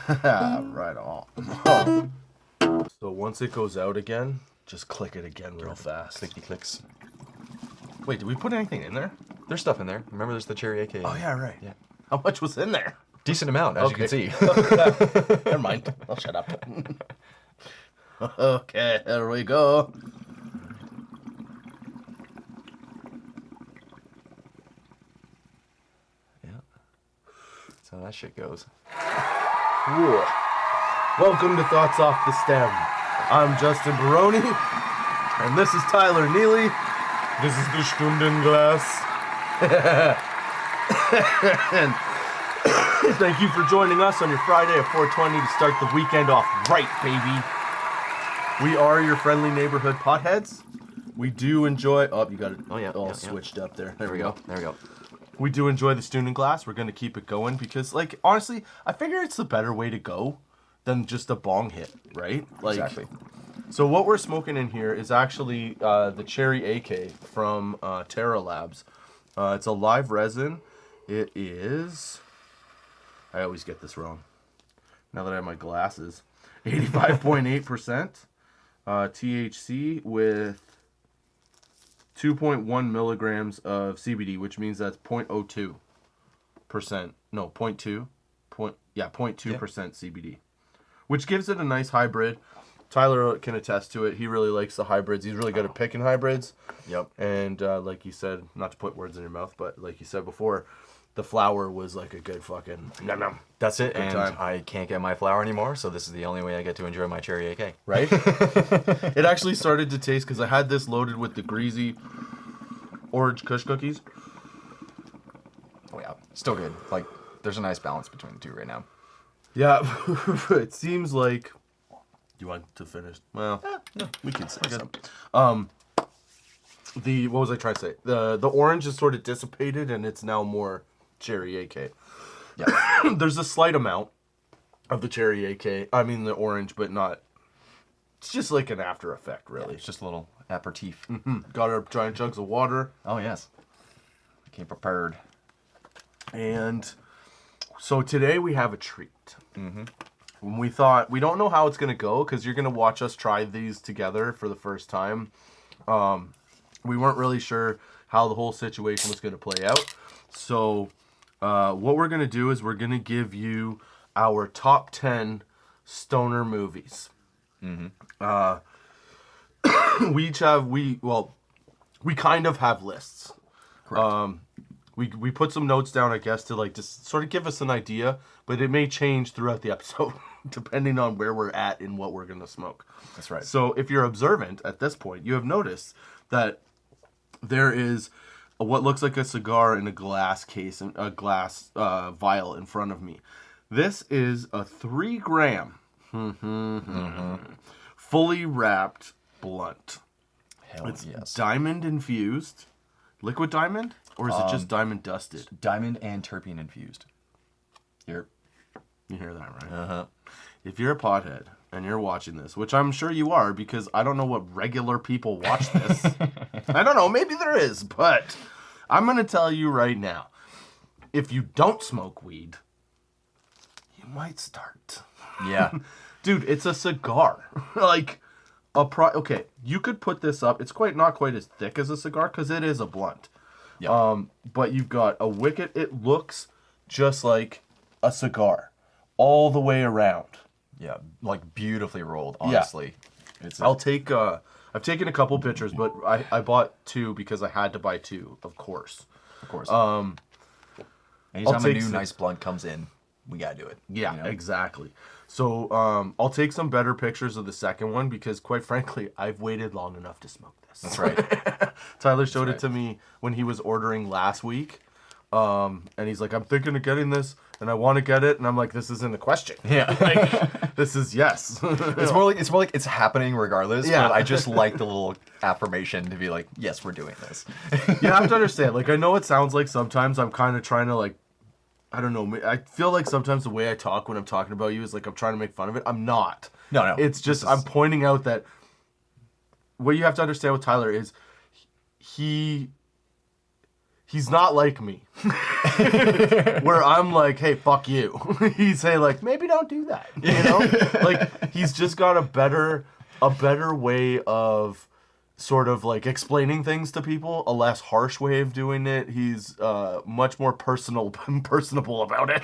Right on. So once it goes out again, just click it again real fast. Clicky clicks. Wait, did we put anything in there? There's stuff in there. Remember, there's the cherry AK. Oh, yeah, right. Yeah. How much was in there? Decent amount, as you can see. Never mind. I'll shut up. Okay, there we go. Yeah. That's how that shit goes. Cool. Welcome to Thoughts Off the Stem. I'm Justin Barone, and this is Tyler Neely. This is the Stundenglas. And thank you for joining us on your Friday at 4:20 to start the weekend off right, baby. We are your friendly neighborhood potheads. We do enjoy... Oh, you got it all switched up there. There we go. There we go. We do enjoy the Stundenglas. We're going to keep it going because, like, honestly, I figure it's the better way to go than just a bong hit, right? Like, Exactly. So what we're smoking in here is actually the Cherry AK from Terra Labs. It's a live resin. It is... I always get this wrong. Now that I have my glasses. 85.8% THC with 2.1 milligrams of CBD, which means that's 0.02%. No, 0.2. 0.2% CBD. Which gives it a nice hybrid. Tyler can attest to it. He really likes the hybrids. He's really good at picking hybrids. Yep. And like you said, not to put words in your mouth, but like you said before, the flower was like a good fucking nom nom. That's it, Good and time. I can't get my flower anymore, so this is the only way I get to enjoy my cherry AK. Right? It actually started to taste, because I had this loaded with the greasy orange Kush cookies. Oh yeah, still good. Like, there's a nice balance between the two right now. Yeah, it seems like... You want to finish? Well, No, we can say good. some. What was I trying to say? The orange is sort of dissipated, and it's now more cherry AK. Yeah. There's a slight amount of the cherry AK. I mean the orange, but not. It's just like an after effect, really. It's just a little aperitif. Got our giant jugs of water, Oh yes. I came prepared. and so today we have a treat. When we thought we don't know how it's gonna go because you're gonna watch us try these together for the first time. We weren't really sure how the whole situation was gonna play out. So what we're gonna do is we're gonna give you our top 10 stoner movies. We each have we kind of have lists. Correct. We put some notes down, I guess, to like just sort of give us an idea, but it may change throughout the episode depending on where we're at and what we're gonna smoke. That's right. So if you're observant at this point, you have noticed that there is what looks like a cigar in a glass case, a glass vial in front of me. This is a 3-gram, fully wrapped blunt. Hell It's yes. diamond infused, liquid diamond, or is it just diamond dusted? Diamond and terpene infused. Here. You hear that, right? Uh-huh. If you're a pothead and you're watching this, which I'm sure you are because I don't know what regular people watch this. I don't know, maybe there is, but I'm going to tell you right now. If you don't smoke weed, you might start. Yeah. Dude, it's a cigar. Like okay, you could put this up. It's not quite as thick as a cigar cuz it is a blunt. Yeah. But you've got a wicket. It looks just like a cigar all the way around. Yeah. Like beautifully rolled, honestly. It's I've taken a couple pictures, but I bought 2 because I had to buy 2, of course. of course. I'll Anytime a take new some- nice blunt comes in, we gotta do it. Yeah, you know? exactly. So I'll take some better pictures of the second one because, quite frankly, I've waited long enough to smoke this. That's right. Tyler showed it right. to me when he was ordering last week. And he's like, I'm thinking of getting this, and I want to get it. And I'm like, this isn't a question. Yeah. Like, this is yes. It's more like it's happening regardless. Yeah. But I just like the little affirmation to be like, yes, we're doing this. You have to understand. Like, I know it sounds like sometimes I'm kind of trying to, like, I don't know. I feel like sometimes the way I talk when I'm talking about you is like I'm trying to make fun of it. I'm not. No. It's just I'm pointing out that what you have to understand with Tyler is he's not like me. where I'm like, hey, fuck you. He'd say like, maybe don't do that. You know, like he's just got a better way of sort of like explaining things to people, a less harsh way of doing it. He's much more personable about it.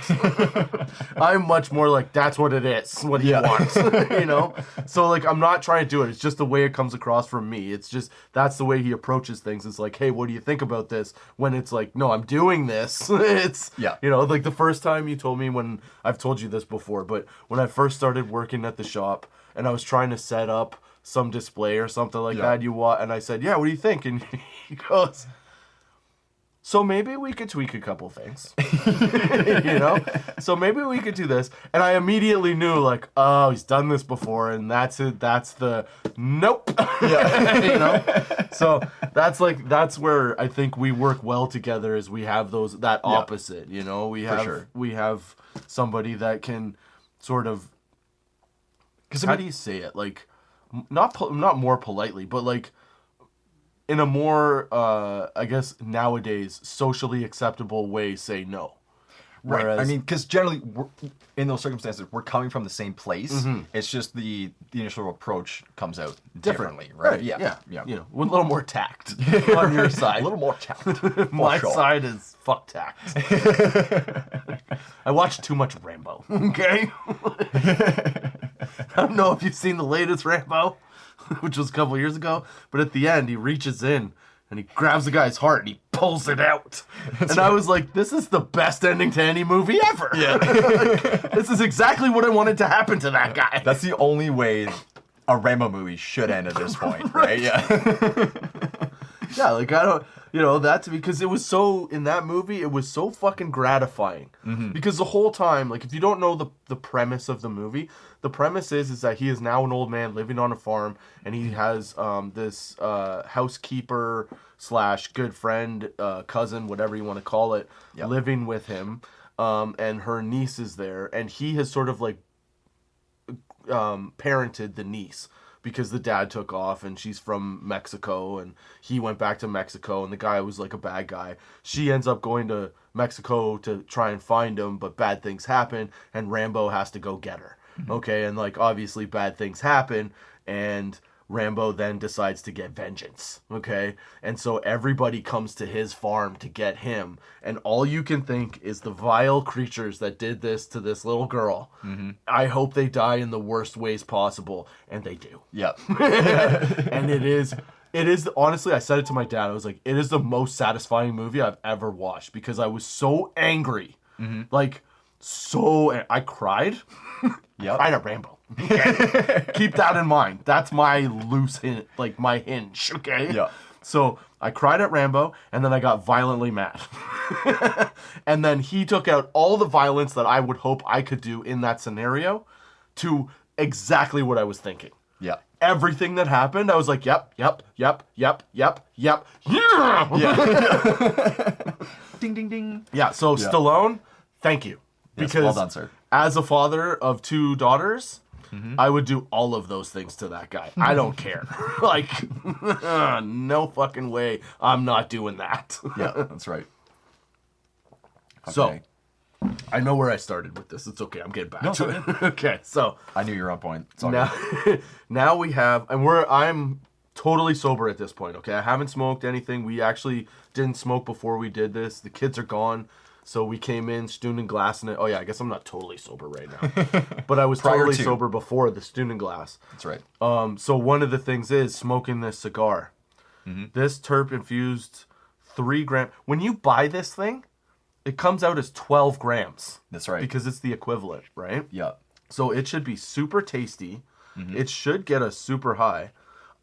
I'm much more like, that's what it is, what he wants, you know? So like, I'm not trying to do it. It's just the way it comes across from me. It's just, that's the way he approaches things. It's like, hey, what do you think about this? When it's like, no, I'm doing this. It's, you know, like the first time you told me, when I've told you this before, but when I first started working at the shop and I was trying to set up some display or something like that, and I said, yeah, what do you think? And he goes, so maybe we could tweak a couple things, you know? So maybe we could do this. And I immediately knew like, oh, he's done this before, and that's it. That's the nope. You know? So that's where I think we work well together, is we have that opposite, you know? We have somebody that can sort of, because how do you say it? Like, not more politely, but like in a more, I guess nowadays, socially acceptable way, say no. Right. I mean, because generally, in those circumstances, we're coming from the same place. Mm-hmm. It's just the initial approach comes out differently, right? Yeah. You know, with a little more tact on your side. A little more tact. My side is fuck tact. I watch too much Rambo, okay? I don't know if you've seen the latest Rambo, which was a couple years ago, but at the end, he reaches in and he grabs the guy's heart and he pulls it out. I was like, this is the best ending to any movie ever. Yeah. Like, this is exactly what I wanted to happen to that guy. That's the only way a Rambo movie should end at this point, right? Yeah. Yeah, like I don't, you know, that's because it was so, in that movie, it was so fucking gratifying. Mm-hmm. Because the whole time, like if you don't know the premise of the movie, the premise is that he is now an old man living on a farm, and he has this housekeeper / good friend, cousin, whatever you want to call it, living with him, and her niece is there, and he has sort of like parented the niece. Because the dad took off and she's from Mexico and he went back to Mexico and the guy was like a bad guy. She ends up going to Mexico to try and find him, but bad things happen and Rambo has to go get her. Mm-hmm. Okay, and like obviously bad things happen and Rambo then decides to get vengeance. Okay, and so everybody comes to his farm to get him, and all you can think is the vile creatures that did this to this little girl. Mm-hmm. I hope they die in the worst ways possible, and they do. Yep. And it is honestly, I said it to my dad, I was like, it is the most satisfying movie I've ever watched, because I was so angry. Mm-hmm. Like, I cried. Yep. I cried at Rambo. Okay? Keep that in mind. That's my loose hint, like my hinge, okay? Yeah. So I cried at Rambo, and then I got violently mad. And then he took out all the violence that I would hope I could do in that scenario to exactly what I was thinking. Yeah. Everything that happened, I was like, yep. Yeah. Ding, ding, ding. Yeah, so Stallone, thank you. Yes, because well done, sir. As a father of 2 daughters, I would do all of those things to that guy. I don't care. Like, no fucking way. I'm not doing that. Yeah, that's right. Okay. So, I know where I started with this. It's okay. I'm getting back to it. Okay, so. I knew you were on point. It's all good. Now we have, and I'm totally sober at this point, okay? I haven't smoked anything. We actually didn't smoke before we did this. The kids are gone. So we came in, student glass in it. Oh yeah, I guess I'm not totally sober right now. But I was totally sober before the student glass. That's right. So one of the things is smoking this cigar. Mm-hmm. This terp infused 3 grams. When you buy this thing, it comes out as 12 grams. That's right. Because it's the equivalent, right? Yeah. So it should be super tasty. Mm-hmm. It should get us super high.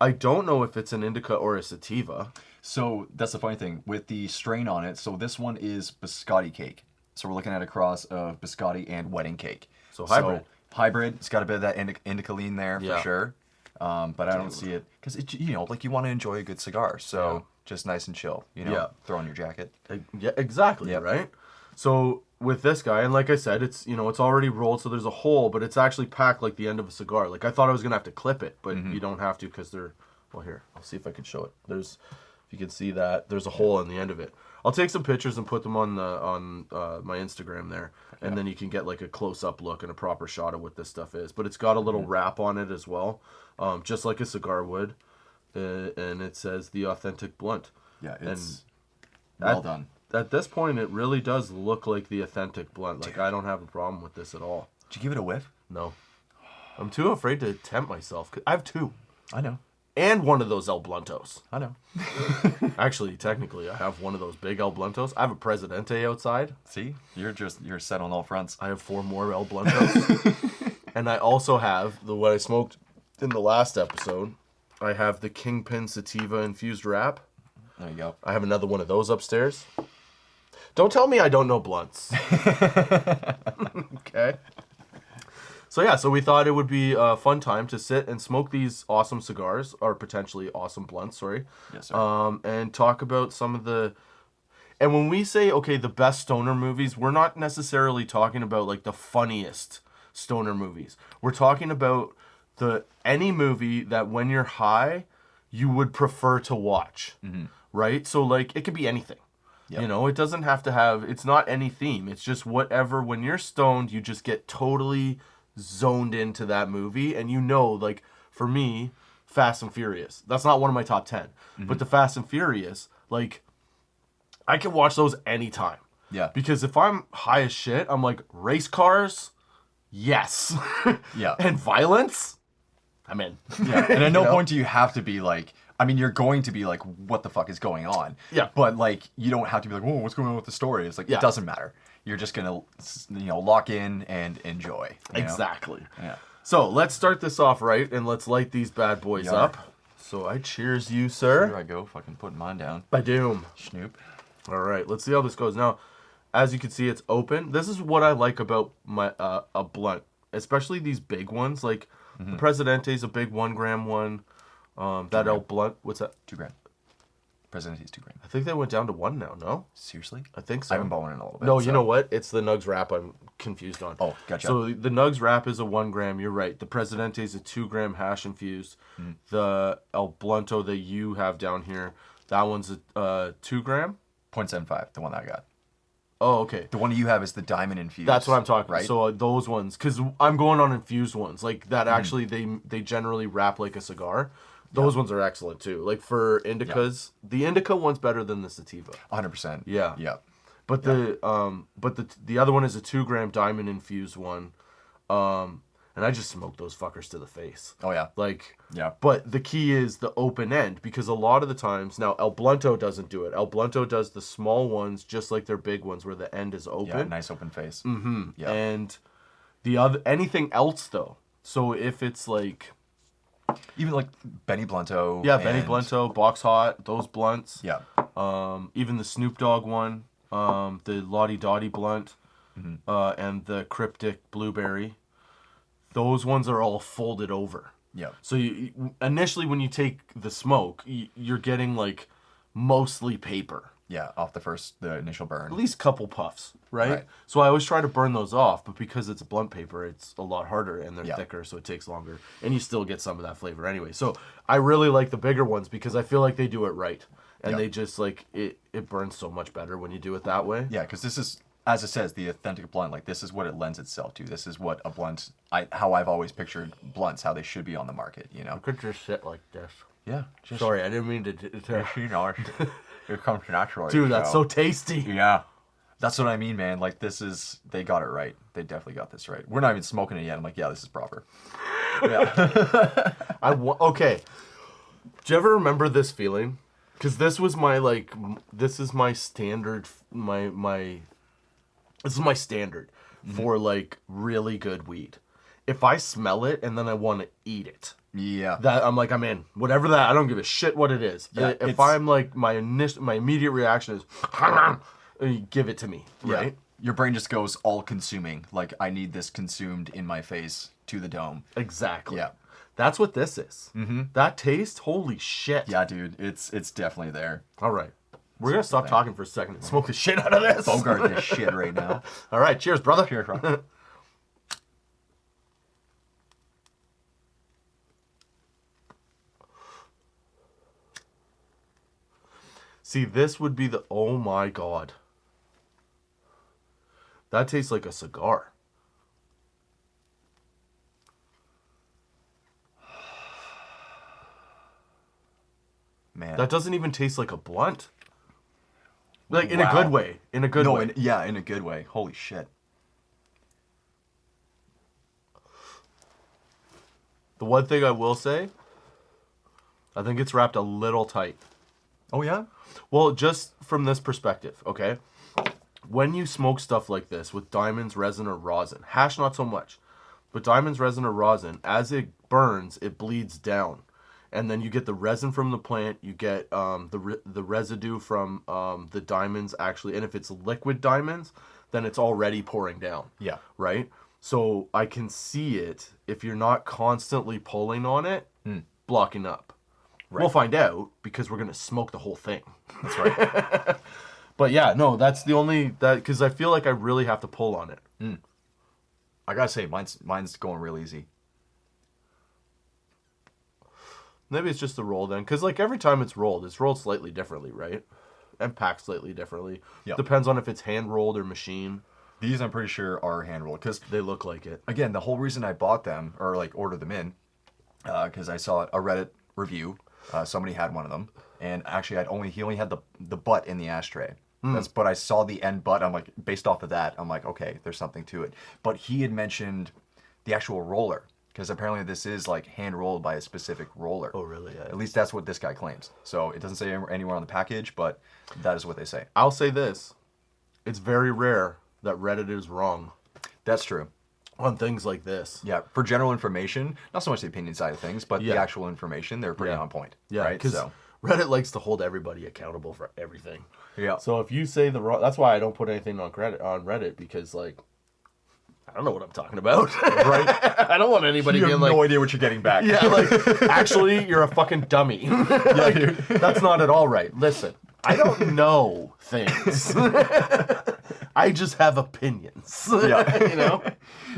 I don't know if it's an indica or a sativa. So that's the funny thing with the strain on it. So this one is biscotti cake. So we're looking at a cross of biscotti and wedding cake. So hybrid. Hybrid. It's got a bit of that indica lean there for sure. But I don't see it because it, you know, like you want to enjoy a good cigar. So just nice and chill. You know, throw on your jacket. Yeah, exactly. Yep. Right. So with this guy, and like I said, it's, you know, it's already rolled, so there's a hole, but it's actually packed like the end of a cigar. Like I thought I was gonna have to clip it, but you don't have to because they're. Well, here, I'll see if I can show it. If you can see that, there's a hole in the end of it. I'll take some pictures and put them on my Instagram there, and then you can get like a close-up look and a proper shot of what this stuff is. But it's got a little wrap on it as well, just like a cigar would, and it says the authentic blunt. Yeah, it's well done. At this point, it really does look like the authentic blunt. Like, I don't have a problem with this at all. Did you give it a whiff? No. I'm too afraid to tempt myself. I have 2. I know. And one of those El Bluntos. I know. Actually, technically, I have one of those big El Bluntos. I have a Presidente outside. See? You're set on all fronts. I have 4 more El Bluntos. And I also have what I smoked in the last episode. I have the Kingpin Sativa infused wrap. There you go. I have another one of those upstairs. Don't tell me I don't know blunts. Okay. So we thought it would be a fun time to sit and smoke these awesome cigars, or potentially awesome blunts, sorry. Yes, sir. And talk about some of the... And when we say, okay, the best stoner movies, we're not necessarily talking about like the funniest stoner movies. We're talking about any movie that when you're high, you would prefer to watch, right? So like it could be anything. Yep. You know, it doesn't have to have, it's not any theme. It's just whatever, when you're stoned, you just get totally zoned into that movie. And you know, like for me, Fast and Furious, that's not one of my top 10, but the Fast and Furious, like I can watch those anytime. Yeah. Because if I'm high as shit, I'm like, race cars, yes. Yeah. And violence, I'm in. Yeah. And at no point do you have to be like, I mean, you're going to be like, what the fuck is going on? Yeah. But like, you don't have to be like, whoa, what's going on with the story? It's like, it doesn't matter. You're just going to, lock in and enjoy. Exactly. Yeah. So let's start this off right, and let's light these bad boys up. So I cheers you, sir. Here I go, fucking putting mine down. Ba-doom. Snoop. All right, let's see how this goes. Now, as you can see, it's open. This is what I like about my a blunt, especially these big ones. Like the Presidente's a big 1 gram one. That El Blunt, what's that? 2 grand. Presidente's 2 grand. I think they went down to 1 now, no? Seriously? I think so. I haven't bought one in a little bit. No, you know what? It's the Nugs wrap I'm confused on. Oh, gotcha. So the Nugs wrap is a 1 gram, you're right. The Presidente is a 2 gram hash infused. The El Blunto that you have down here, that one's a 2 gram? 0.75, the one that I got. Oh, okay. The one you have is the diamond infused. That's what I'm talking right? So those ones, because I'm going on infused ones. Like that actually, they generally wrap like a cigar. Those ones are excellent too. Like for indicas, the indica one's better than the sativa. 100%. Yeah. Yeah. But the other one is a 2 gram diamond infused one. And I just smoked those fuckers to the face. Oh yeah. Like, yeah. But the key is the open end, because a lot of the times, now El Blunto doesn't do it. El Blunto does the small ones just like their big ones where the end is open. Yeah, nice open face. Mm-hmm. Yeah. And anything else though. So if it's like, even like Benny Blunto. Yeah, Benny Blunto, Box Hot, those blunts. Yeah. Even the Snoop Dogg one, the Lottie Dottie blunt, and the Cryptic Blueberry. Those ones are all folded over. Yeah. So initially when you take the smoke, you're getting like mostly paper. Yeah, off the initial burn. At least a couple puffs, right? So I always try to burn those off, but because it's blunt paper, it's a lot harder and they're thicker, so it takes longer. And you still get some of that flavor anyway. So I really like the bigger ones because I feel like they do it right. And they just like, it burns so much better when you do it that way. Yeah, because this is, as it says, the authentic blunt. Like, this is what it lends itself to. This is what a blunt, how I've always pictured blunts, how they should be on the market, you know? I could just sit like this. Yeah. Sorry, I didn't mean to you know, it comes naturally. Dude, that's so tasty. Yeah. That's what I mean, man. Like, they got it right. They definitely got this right. We're not even smoking it yet. I'm like, yeah, this is proper. Yeah. Okay. Do you ever remember this feeling? Because this was my, like, this is my standard, this is my standard for, like, really good weed. If I smell it and then I want to eat it. Yeah. That I'm like, I'm in. Whatever that, I don't give a shit what it is. Yeah, if I'm like, my immediate reaction is, give it to me, right? Yeah. Your brain just goes all consuming. Like, I need this consumed in my face to the dome. Exactly. Yeah. That's what this is. Mm-hmm. That taste, holy shit. Yeah, dude, it's definitely there. All right. We're going to stop talking for a second and smoke the shit out of this. Bogart this shit right now. All right. Cheers, brother. Cheers, bro. See, this would be the... Oh my god. That tastes like a cigar. Man. That doesn't even taste like a blunt. Like, in a good way. In a good way. In a good way. Holy shit. The one thing I will say, I think it's wrapped a little tight. Oh, yeah? Well, just from this perspective, okay? When you smoke stuff like this with diamonds, resin, or rosin, hash not so much, but diamonds, resin, or rosin, as it burns, it bleeds down. And then you get the resin from the plant, you get the residue from the diamonds actually, and if it's liquid diamonds, then it's already pouring down. Yeah. Right? So I can see it, if you're not constantly pulling on it, blocking up. Right. We'll find out, because we're going to smoke the whole thing. That's right. But yeah, no, that's the only, because I feel like I really have to pull on it. I gotta say, mine's going real easy. Maybe it's just the roll then, because like every time it's rolled slightly differently, right? And packed slightly differently. Yep. Depends on if it's hand rolled or machine. These I'm pretty sure are hand rolled, because they look like it. Again, the whole reason I bought them or like ordered them in, because I saw a Reddit review. Somebody had one of them, and actually he only had the butt in the ashtray. But I saw the end butt. I'm like, based off of that, I'm like, okay, there's something to it. But he had mentioned the actual roller, because apparently this is like hand rolled by a specific roller. Oh, really? Yeah. At least that's what this guy claims. So it doesn't say anywhere on the package, but that is what they say. I'll say this: it's very rare that Reddit is wrong. That's true. On things like this. Yeah, for general information, not so much the opinion side of things, but the actual information, they're pretty on point. Yeah, right? Because Reddit likes to hold everybody accountable for everything. Yeah. So if you say the wrong... That's why I don't put anything on Reddit, because, like, I don't know what I'm talking about. Right? I don't want anybody being like... You have no idea what you're getting back. Yeah, like, actually, you're a fucking dummy. Like, that's not at all right. Listen, I don't know things. I just have opinions. Yeah. You know?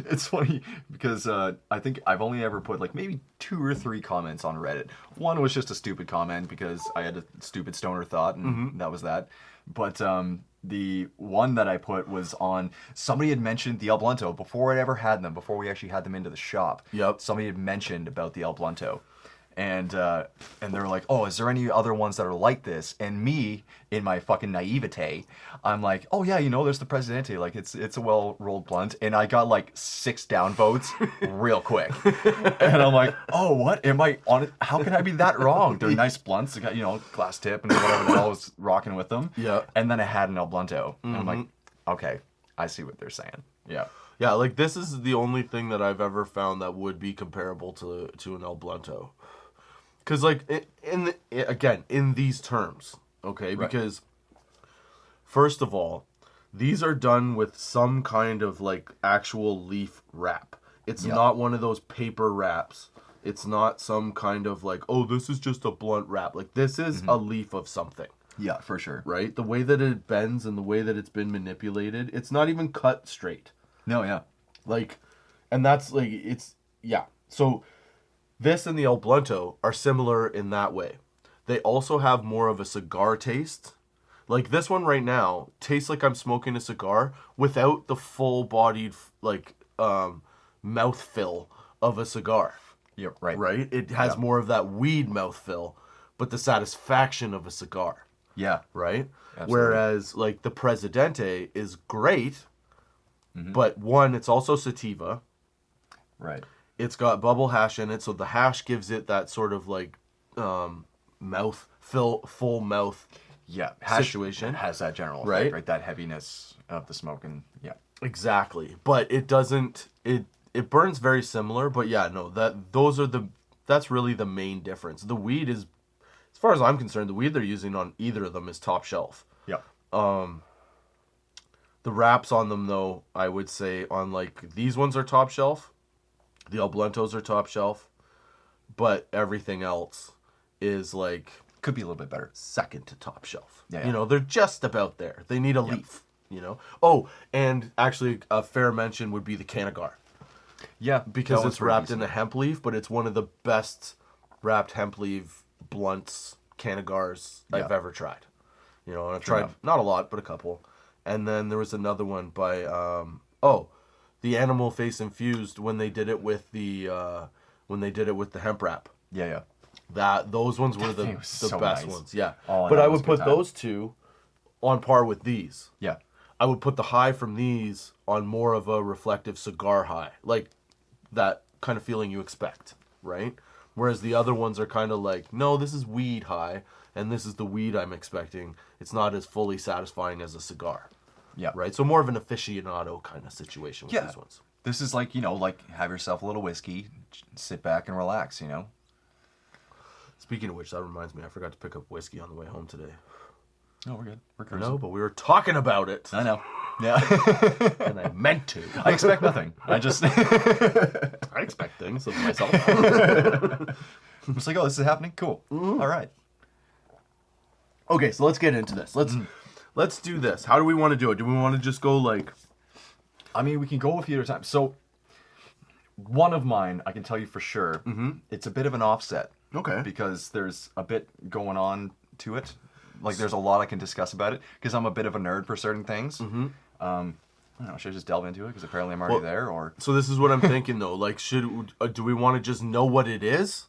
It's funny because I think I've only ever put like maybe 2 or 3 comments on Reddit. One was just a stupid comment because I had a stupid stoner thought, and that was that. But the one that I put was on, somebody had mentioned the El Blunto before I ever had them, before we actually had them into the shop. Yep. Somebody had mentioned about the El Blunto. And they were like, oh, is there any other ones that are like this? And me, in my fucking naivete, I'm like, oh yeah, there's the Presidente. Like, it's a well-rolled blunt. And I got like 6 downvotes real quick. And I'm like, oh, what? Am I on it? How can I be that wrong? They're nice blunts. They got, glass tip and whatever the hell I was rocking with them. Yeah. And then I had an El Blunto. And I'm like, okay, I see what they're saying. Yeah. Yeah, like, this is the only thing that I've ever found that would be comparable to an El Blunto. Because, like, in these terms, okay? Right. Because, first of all, these are done with some kind of, like, actual leaf wrap. It's not one of those paper wraps. It's not some kind of, like, oh, this is just a blunt wrap. Like, this is a leaf of something. Yeah, for sure. Right? The way that it bends and the way that it's been manipulated, it's not even cut straight. No, yeah. Like, and that's, like, it's, yeah. So... this and the El Blunto are similar in that way. They also have more of a cigar taste. Like, this one right now tastes like I'm smoking a cigar without the full-bodied, like, mouthfeel of a cigar. Yeah, right. Right? It has more of that weed mouthfeel, but the satisfaction of a cigar. Yeah. Right? Absolutely. Whereas, like, the Presidente is great, but one, it's also sativa. Right. It's got bubble hash in it, so the hash gives it that sort of like mouth full mouth situation. Has that general effect, right? That heaviness of the smoke, and exactly. But it doesn't. It burns very similar, but that's really the main difference. The weed is, as far as I'm concerned, the weed they're using on either of them is top shelf. Yeah. The wraps on them, though, I would say on like these ones are top shelf. The El Bluntos are top shelf, but everything else is like... could be a little bit better. Second to top shelf. Yeah. They're just about there. They need a leaf, Oh, and actually a fair mention would be the Canagar. Yeah. Because it's wrapped in a hemp leaf, but it's one of the best wrapped hemp leaf blunts, Canagars I've ever tried. You know, and I've Fair tried enough. not a lot, but a couple. And then there was another one by the Animal Face Infused when they did it with the hemp wrap. Yeah. Those ones were the thing was so best nice. ones. Yeah. Oh, but that I was would a good put time. those two on par with these. Yeah. I would put the high from these on more of a reflective cigar high, like that kind of feeling you expect, right? Whereas the other ones are kind of like, no, this is weed high, and this is the weed I'm expecting. It's not as fully satisfying as a cigar, Yeah. right? So more of an aficionado kind of situation with Yeah. these ones. This is like, like have yourself a little whiskey, sit back and relax, Speaking of which, that reminds me, I forgot to pick up whiskey on the way home today. No, we're good. We're I cruising. know, but we were talking about it, I know. Yeah. and I meant to. I expect nothing. I just... I expect things of myself. It's like, oh, this is happening? Cool. All right. Okay, so let's get into this. Let's do this. How do we want to do it? Do we want to just go like... I mean, we can go a few at a time. So, one of mine, I can tell you for sure, it's a bit of an offset. Okay. Because there's a bit going on to it. Like, there's a lot I can discuss about it. Because I'm a bit of a nerd for certain things. I don't know, should I just delve into it? Because apparently I'm already there, or... So this is what I'm thinking, though. Like, do we want to just know what it is?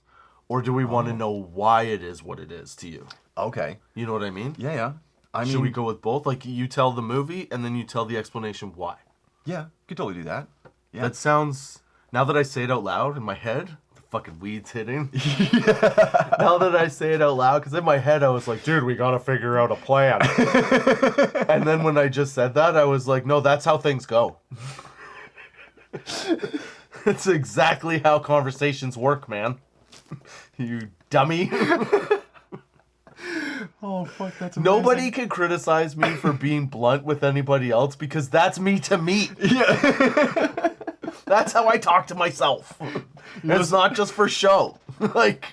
Or do we want to know why it is what it is to you? Okay. You know what I mean? Yeah. I mean... Should we go with both? Like, you tell the movie, and then you tell the explanation why. Yeah, could totally do that. Yeah. That sounds... Now that I say it out loud in my head, the fucking weed's hitting. Now that I say it out loud, because in my head I was like, dude, we gotta figure out a plan. And then when I just said that, I was like, no, that's how things go. It's exactly how conversations work, man. You dummy. Oh, fuck, that's amazing. Nobody can criticize me for being blunt with anybody else because that's me to me. Yeah. That's how I talk to myself. It's not just for show. Like,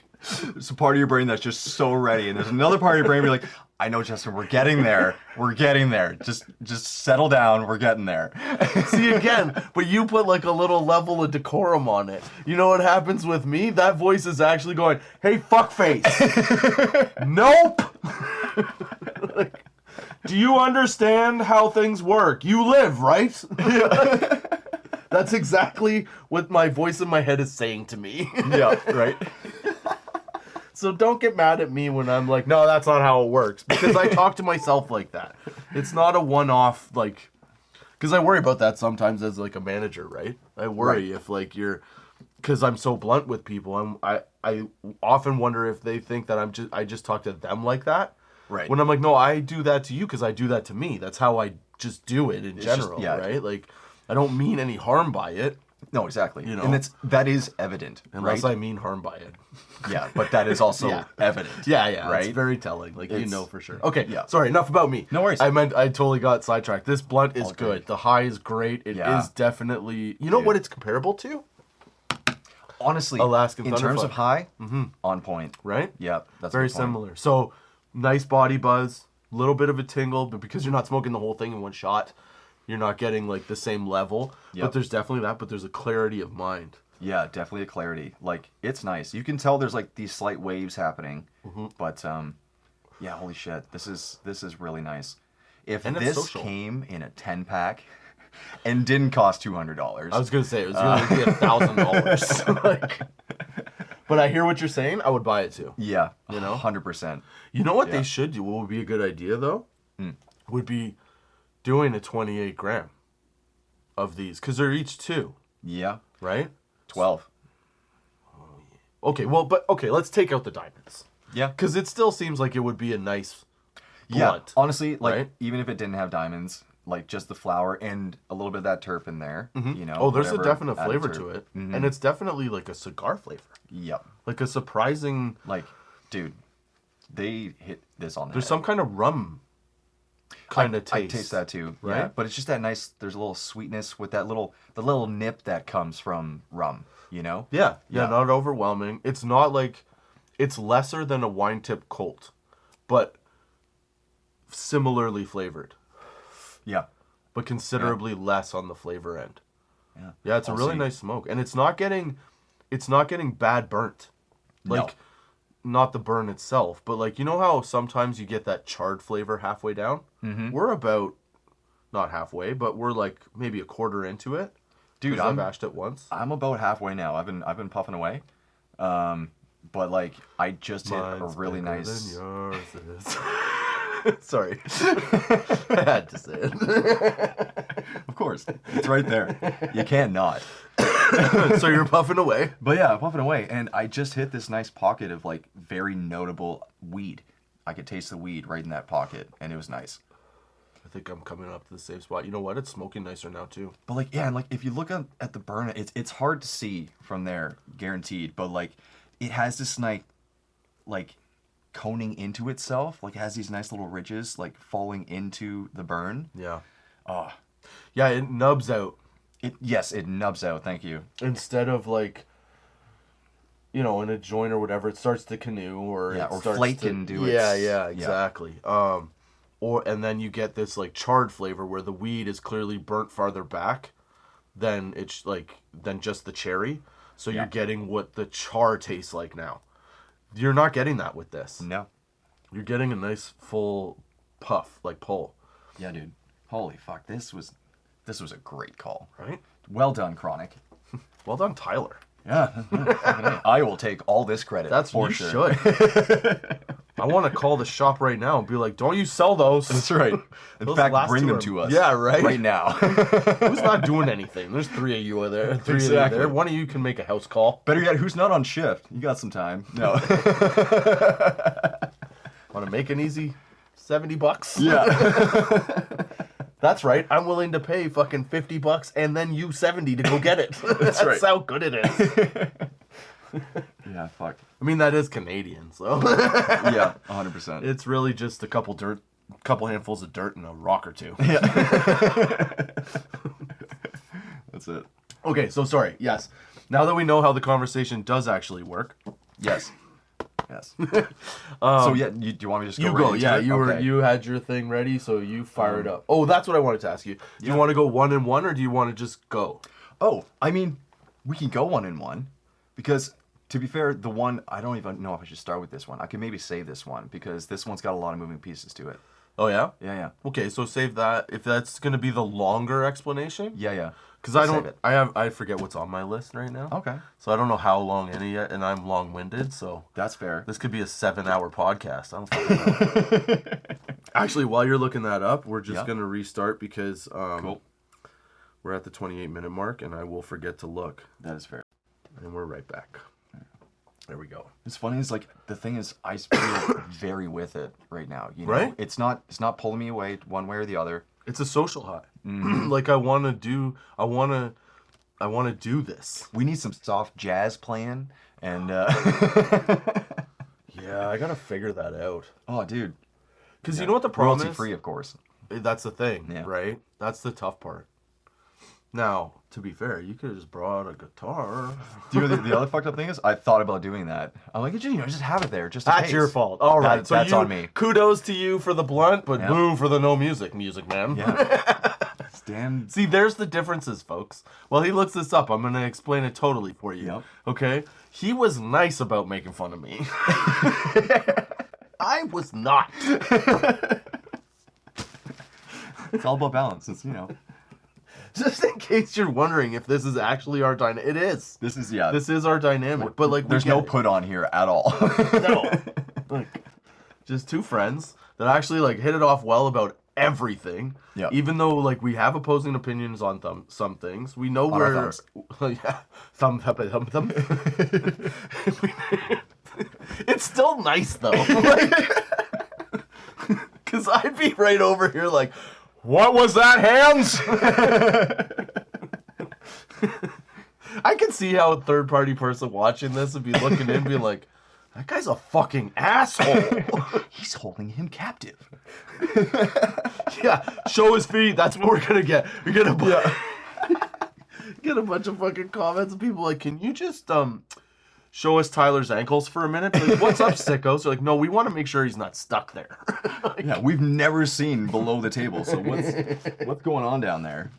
There's a part of your brain that's just so ready, and there's another part of your brain where you're like, I know, Justin, we're getting there. We're getting there. Just settle down. We're getting there. see again, but you put like a little level of decorum on it. You know what happens with me? That voice is actually going, hey, fuckface. Nope. Like, do you understand how things work? You live, right? That's exactly what my voice in my head is saying to me. Yeah, right. So don't get mad at me when I'm like, no, that's not how it works. Because I talk to myself like that. It's not a one-off, like... Because I worry about that sometimes as, like, a manager, right? I worry if, like, you're... Because I'm so blunt with people. I often wonder if they think that I just talk to them like that. Right. When I'm like, no, I do that to you because I do that to me. That's how I just do it in general, right? Like, I don't mean any harm by it. No, exactly. You know? And that is evident, Unless right? I mean harm by it. Yeah, but that is also evident. Yeah, right? It's very telling. Like, you It's- know for sure. Okay, yeah. sorry, enough about me. No worries. I totally got sidetracked. This blunt is All good. good. The high is great. It Yeah. is definitely... You know Dude. what it's comparable to? Honestly, Alaskan in terms Thunderfuck. of high, on point. Right? Yeah, that's a Very good point. similar. So, nice body buzz, little bit of a tingle, but because you're not smoking the whole thing in one shot, you're not getting, like, the same level. Yep. But there's definitely that, but there's a clarity of mind. Yeah, definitely a clarity. Like, it's nice. You can tell there's like these slight waves happening, but yeah, holy shit, this is really nice. If And it's this social. came in a 10-pack and didn't cost $200, I was going to say, it was going to be $1,000. Like, but I hear what you're saying. I would buy it, too. yeah, You know? 100%. You know what Yeah. they should do? What would be a good idea, though? Would be doing a 28 gram of these. Because they're each 2, Yeah, right? 12. Okay, let's take out the diamonds. Yeah, Because it still seems like it would be a nice yeah. blunt. Honestly, like right? even if it didn't have diamonds, like just the flower and a little bit of that terp in there, you know. Oh, there's a whatever definite added flavor terp. to it. And it's definitely like a cigar flavor. Yep. Like a surprising... Like, dude, they hit this on the There's head. some kind of rum kind of taste. I taste that too, right? yeah. But it's just that nice. There's a little sweetness with that the little nip that comes from rum. You know? Yeah, Yeah. not overwhelming. It's not like... It's lesser than a wine tip Colt, but similarly flavored, Yeah. but considerably less on the flavor end. Yeah. Yeah, it's a really nice smoke, and it's not getting bad burnt. No. Like not the burn itself, but like, you know how sometimes you get that charred flavor halfway down? Mm-hmm. We're about, not halfway, but we're like maybe a quarter into it. Dude, I've ashed it once. I'm about halfway now. I've been puffing away. But like I just hit a really nice. Than yours is. Sorry. I had to say it. Of course. It's right there. You can't not. So you're puffing away. But yeah, I'm puffing away, and I just hit this nice pocket of like very notable weed. I could taste the weed right in that pocket, and it was nice. I think I'm coming up to the same spot. You know what? It's smoking nicer now too. But like, yeah, and like if you look at the burn, it's hard to see from there, guaranteed. But like, it has this nice, like, coning into itself. Like, it has these nice little ridges, like, falling into the burn. Yeah. Oh. Yeah, it nubs out. Yes, it nubs out. Thank you. Instead of like, you know, in a joint or whatever, it starts to canoe or Yeah, it or starts flake to, into yeah, its... yeah, exactly. And then you get this like charred flavor where the weed is clearly burnt farther back than it's like than just the cherry. So you're getting what the char tastes like now. You're not getting that with this. No. You're getting a nice full puff, like pull. Yeah, dude. Holy fuck, this was a great call. Right? Well done, Chronic. Well done, Tyler. Yeah. I will take all this credit. That's for you sure. should. I want to call the shop right now and be like, "Don't you sell those?" That's right. In Those fact, last bring two them are- to us. Yeah, right. Right now. Who's not doing anything? There's 3 of you there. 3 of you Exactly. there. One of you can make a house call. Better yet, who's not on shift? You got some time. No. Want to make an easy $70? Yeah. That's right. I'm willing to pay fucking $50 and then you 70 to go get it. That's right. how good it is. Yeah, fuck. I mean, that is Canadian, so Yeah, 100%. it's really just a couple handfuls of dirt and a rock or two. That's it. Okay, so sorry. Yes. Now that we know how the conversation does actually work. Yes. Yes. So yeah, do you want me to just go You right go, into yeah. it? You Okay. you had your thing ready, so you fire it up. Oh, that's what I wanted to ask you. Do you want to go 1 and 1, or do you want to just go? Oh, I mean, we can go 1 and 1, because to be fair, the one I don't even know if I should start with this one. I can maybe save this one because this one's got a lot of moving pieces to it. Oh yeah. Yeah. Okay, so save that if that's gonna be the longer explanation. Yeah. Because I Save don't, it. I forget what's on my list right now. Okay. So I don't know how long any yet, and I'm long-winded, so That's fair. this could be a 7-hour podcast. I don't fucking know. Actually, while you're looking that up, we're just gonna restart because Cool. we're at the 28-minute mark, and I will forget to look, That is fair. and we're right back. There we go. It's funny is like the thing is I feel very with it right now. You know? Right? It's not pulling me away one way or the other. It's a social high. Like I want to do this. We need some soft jazz playing and Yeah, I gotta figure that out. oh dude. Because you know what the problem Royalty is? free, of course. That's the thing, Yeah. right? That's the tough part. Now, to be fair, you could have just brought a guitar. Do you know the other fucked up thing is I thought about doing that. I'm like, just have it there, just in That's case. your fault. All right, so that's you, on me. Kudos to you for the blunt, but Yep. boo for the no music, man. Yeah. Damn. See, there's the differences, folks. Well, he looks this up. I'm going to explain it totally for you. Yep. Okay? He was nice about making fun of me. I was not. It's all about balance. It's Just in case you're wondering if this is actually our dynamic. It is. this is This is our dynamic. But, like, we there's get no it. put on here at all. No. Like, just two friends that actually, like, hit it off well about everything. Yep. Even though, like, we have opposing opinions on some things. We know On our where... thumbs. Yeah. Thumb. It's still nice, though. Because I'd be right over here like, what was that, hands? I can see how a third-party person watching this would be looking in and be like, that guy's a fucking asshole. He's holding him captive. Yeah, show his feet. That's what we're going to get. We're going to get a bunch of fucking comments of people like, can you just show us Tyler's ankles for a minute? Like, what's up, sickos? They're like, no, we want to make sure he's not stuck there. Yeah, we've never seen below the table, so what's going on down there?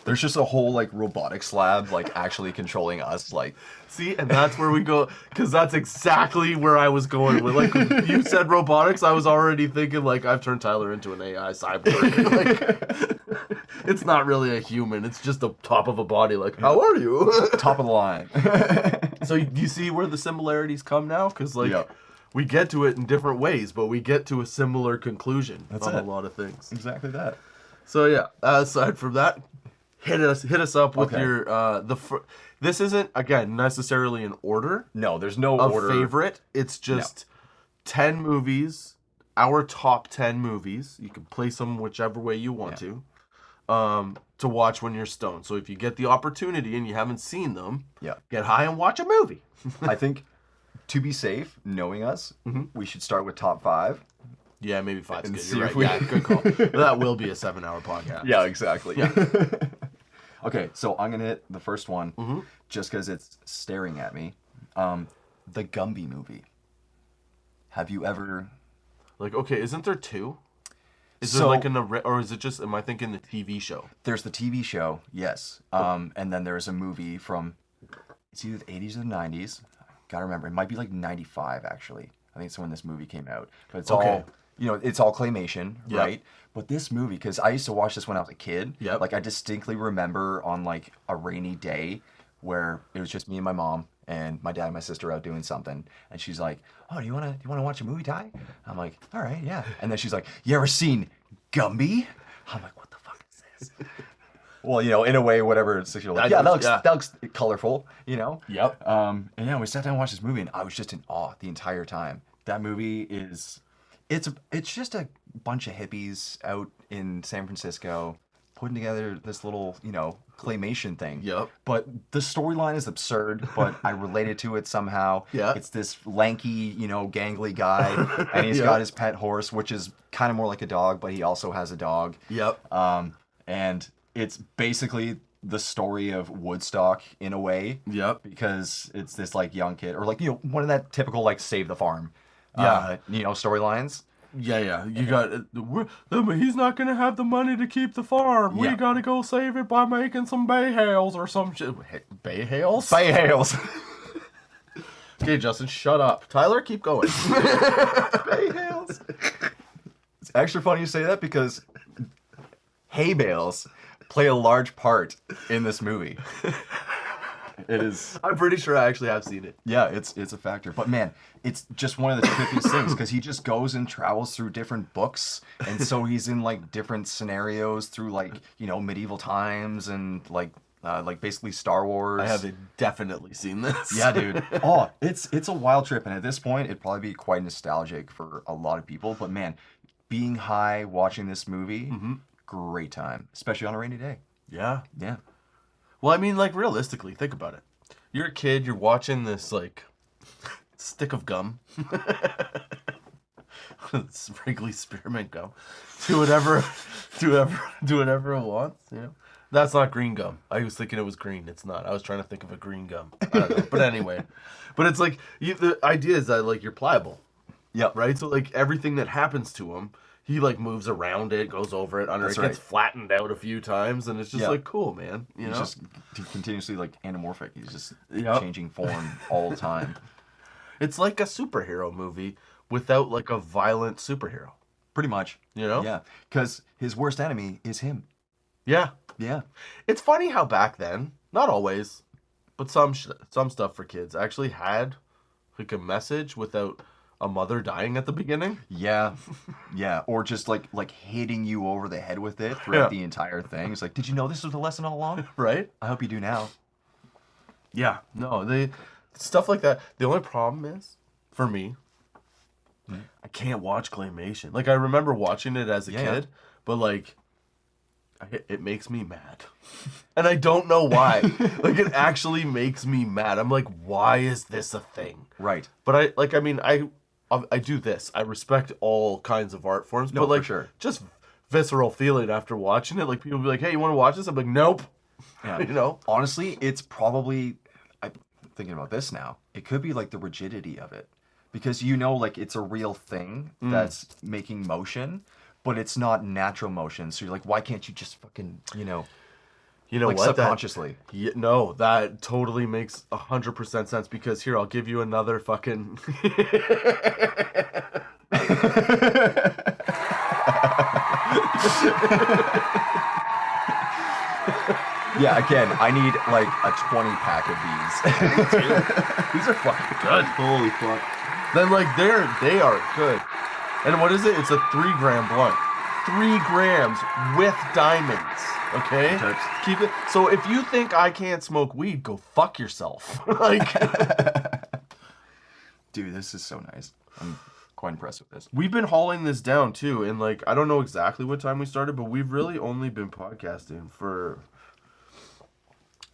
There's just a whole like robotics lab like actually controlling us. Like, See, and that's where we go, because that's exactly where I was going with. Like, you said robotics, I was already thinking, like, I've turned Tyler into an AI cyborg. Like, it's not really a human. It's just the top of a body. Like, how are you? top of the line. So do you see where the similarities come now? Because, like, Yeah. we get to it in different ways, but we get to a similar conclusion That's on it. a lot of things. Exactly that. So, yeah, aside from that, hit us up with Okay. your, this isn't, again, necessarily an order No, there's no of order. favorite. It's just 10 movies, our top 10 movies. You can place them whichever way you want to watch when you're stoned. So if you get the opportunity and you haven't seen them, Yeah. get high and watch a movie. I think to be safe, knowing us, we should start with top 5. Yeah, maybe 5's And good. see You're if right. we- Yeah, good call. That will be a 7-hour podcast. Yeah, exactly. Yeah. Okay, so I'm gonna hit the first one just because it's staring at me. The Gumby movie. Have you ever? Like, okay, isn't there 2? Is So- there like or is it just, am I thinking the TV show? There's the TV show, yes. And then there's a movie from it's either the 80s or the 90s. Gotta remember, it might be like 95 actually. I think it's when this movie came out. But it's Okay. all it's all claymation, Yep. right? But this movie, because I used to watch this when I was a kid. Yep. Like I distinctly remember on like a rainy day where it was just me and my mom and my dad and my sister out doing something, and she's like, "Oh, do you wanna watch a movie, Ty?" I'm like, "All right, yeah." And then she's like, "You ever seen Gumby?" I'm like, "What the fuck is this?" Well, in a way, whatever. It's like, I yeah, know, that looks colorful, Yep. And yeah, we sat down and watched this movie, and I was just in awe the entire time. That movie it's just a bunch of hippies out in San Francisco putting together this little, claymation thing. Yep. But the storyline is absurd, but I related to it somehow. Yeah. It's this lanky, gangly guy, and he's Yeah. got his pet horse, which is kind of more like a dog, but he also has a dog. Yep. And it's basically the story of Woodstock in a way. Yep. Because it's this like young kid, or like one of that typical like save the farm, Yeah. storylines. Yeah. You got. He's not gonna have the money to keep the farm. We Yeah. gotta go save it by making some bay hails or some shit. Bay hails? Bay Hales. Okay, Justin, shut up. Tyler, keep going. Bay Hales. It's extra funny you say that because hay bales play a large part in this movie. It is. I'm pretty sure I actually have seen it. Yeah, it's a factor. But man, it's just one of the trippiest things because he just goes and travels through different books, and so he's in like different scenarios through like medieval times and like basically Star Wars. I have definitely seen this. Yeah, dude. Oh, it's a wild trip, and at this point, it'd probably be quite nostalgic for a lot of people. But man, being high watching this movie, great time, especially on a rainy day. Yeah. Yeah. Well, I mean, like, realistically, think about it. You're a kid, you're watching this, like, stick of gum. Wrigley spearmint gum. Do whatever it wants, That's not green gum. I was thinking it was green. It's not. I was trying to think of a green gum. I don't know. But anyway. But it's like, the idea is that, like, you're pliable. Yep. Right? So, like, everything that happens to him, he, like, moves around it, goes over it, under That's it, gets right. flattened out a few times, and it's just, Yeah. like, cool, man. You He's know? just continuously like anamorphic. He's just Yep. changing form all the time. It's like a superhero movie without, like, a violent superhero. Pretty much. You know? Yeah. Because his worst enemy is him. Yeah. Yeah. It's funny how back then, not always, but some stuff for kids actually had, like, a message without a mother dying at the beginning. Yeah. Yeah. Or just like hitting you over the head with it throughout Yeah. the entire thing. It's like, did you know this was the lesson all along? Right? I hope you do now. Yeah. No, stuff like that. The only problem is, for me, I can't watch claymation. Like, I remember watching it as a Yeah. kid, but, like, it makes me mad. And I don't know why. Like, it actually makes me mad. I'm like, why is this a thing? Right. But I do this. I respect all kinds of art forms, No, but, like, for sure. just visceral feeling after watching it. Like, people be like, hey, you want to watch this? I'm like, nope. Yeah. Honestly, it's probably, I'm thinking about this now, it could be like the rigidity of it. Because like it's a real thing that's making motion, but it's not natural motion. So you're like, why can't you just fucking, You know like what? subconsciously. Yeah, no, that totally makes 100% sense because here, I'll give you another fucking. Yeah, again, I need like a 20 pack of these. These are fucking good. Holy fuck. Then like they are good. And what is it? It's a 3-gram blunt. 3 grams with diamonds. Okay? Keep it. So if you think I can't smoke weed, go fuck yourself. Like, Dude, this is so nice. I'm quite impressed with this. we've been hauling this down too, and like I don't know exactly what time we started, but we've really only been podcasting for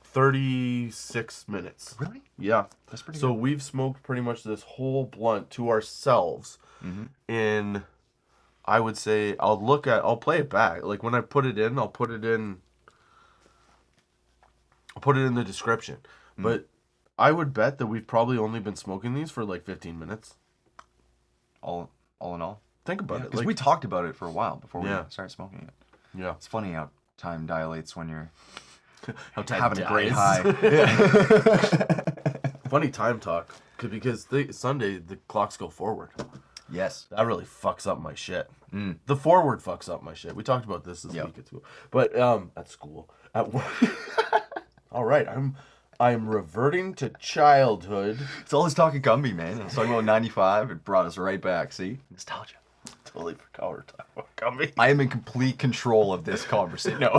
36 minutes. Really? Yeah. That's pretty So good. we've smoked pretty much this whole blunt to ourselves in, I would say, I'll play it back. Like when I put it in, I'll put it in the description. But I would bet that we've probably only been smoking these for like 15 minutes. All in all. Think about it. Because Like, we talked about it for a while before we Yeah. started smoking it. yeah. It's funny how time dilates when you're How having a great dies. high. Funny time talk. Because Sunday, the clocks go forward. Yes. That really fucks up my shit. The forward fucks up my shit. We talked about this week at school. But at school, at work. All right, I'm reverting to childhood. It's all this talk of Gumby, man. I was talking about 95. It brought us right back. See? Nostalgia. Totally forgot we were talking about gummy. I am in complete control of this conversation. No.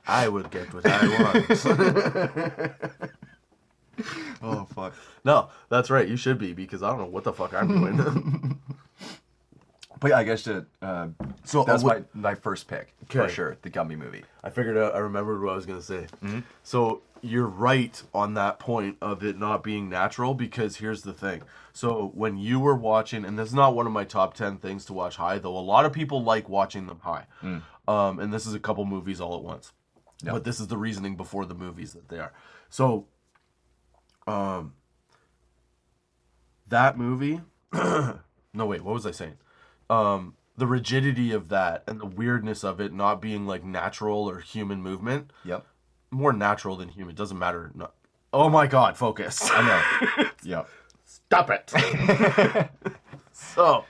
I will get what I want. Oh, fuck. No, that's right. You should be because I don't know what the fuck I'm doing. But yeah, I guess So that's my first pick. For Okay. sure. The Gumby movie. I figured out. I remembered what I was gonna say. So you're right on that point of it not being natural because here's the thing. So when you were watching, and this is not one of my top 10 things to watch high, though a lot of people like watching them high. And this is a couple movies all at once. Yep. But this is the reasoning before the movies that they are. So, that movie. No, wait. What was I saying? The rigidity of that and the weirdness of it not being like natural or human movement. Yep. More natural than human. Doesn't matter. No. Oh my God! Focus. I know. Yep. Stop it. So,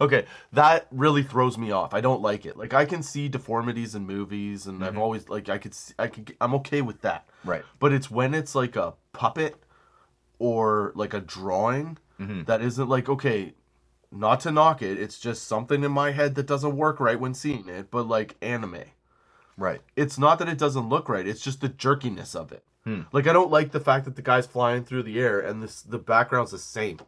okay, that really throws me off. I don't like it. Like I can see deformities in movies, and I've always like I'm okay with that. Right. But it's when it's like a puppet or like a drawing that isn't like okay. Not to knock it, it's just something in my head that doesn't work right when seeing it. But like anime, Right. it's not that it doesn't look right. It's just the jerkiness of it. Like I don't like the fact that the guy's flying through the air and the background's the same.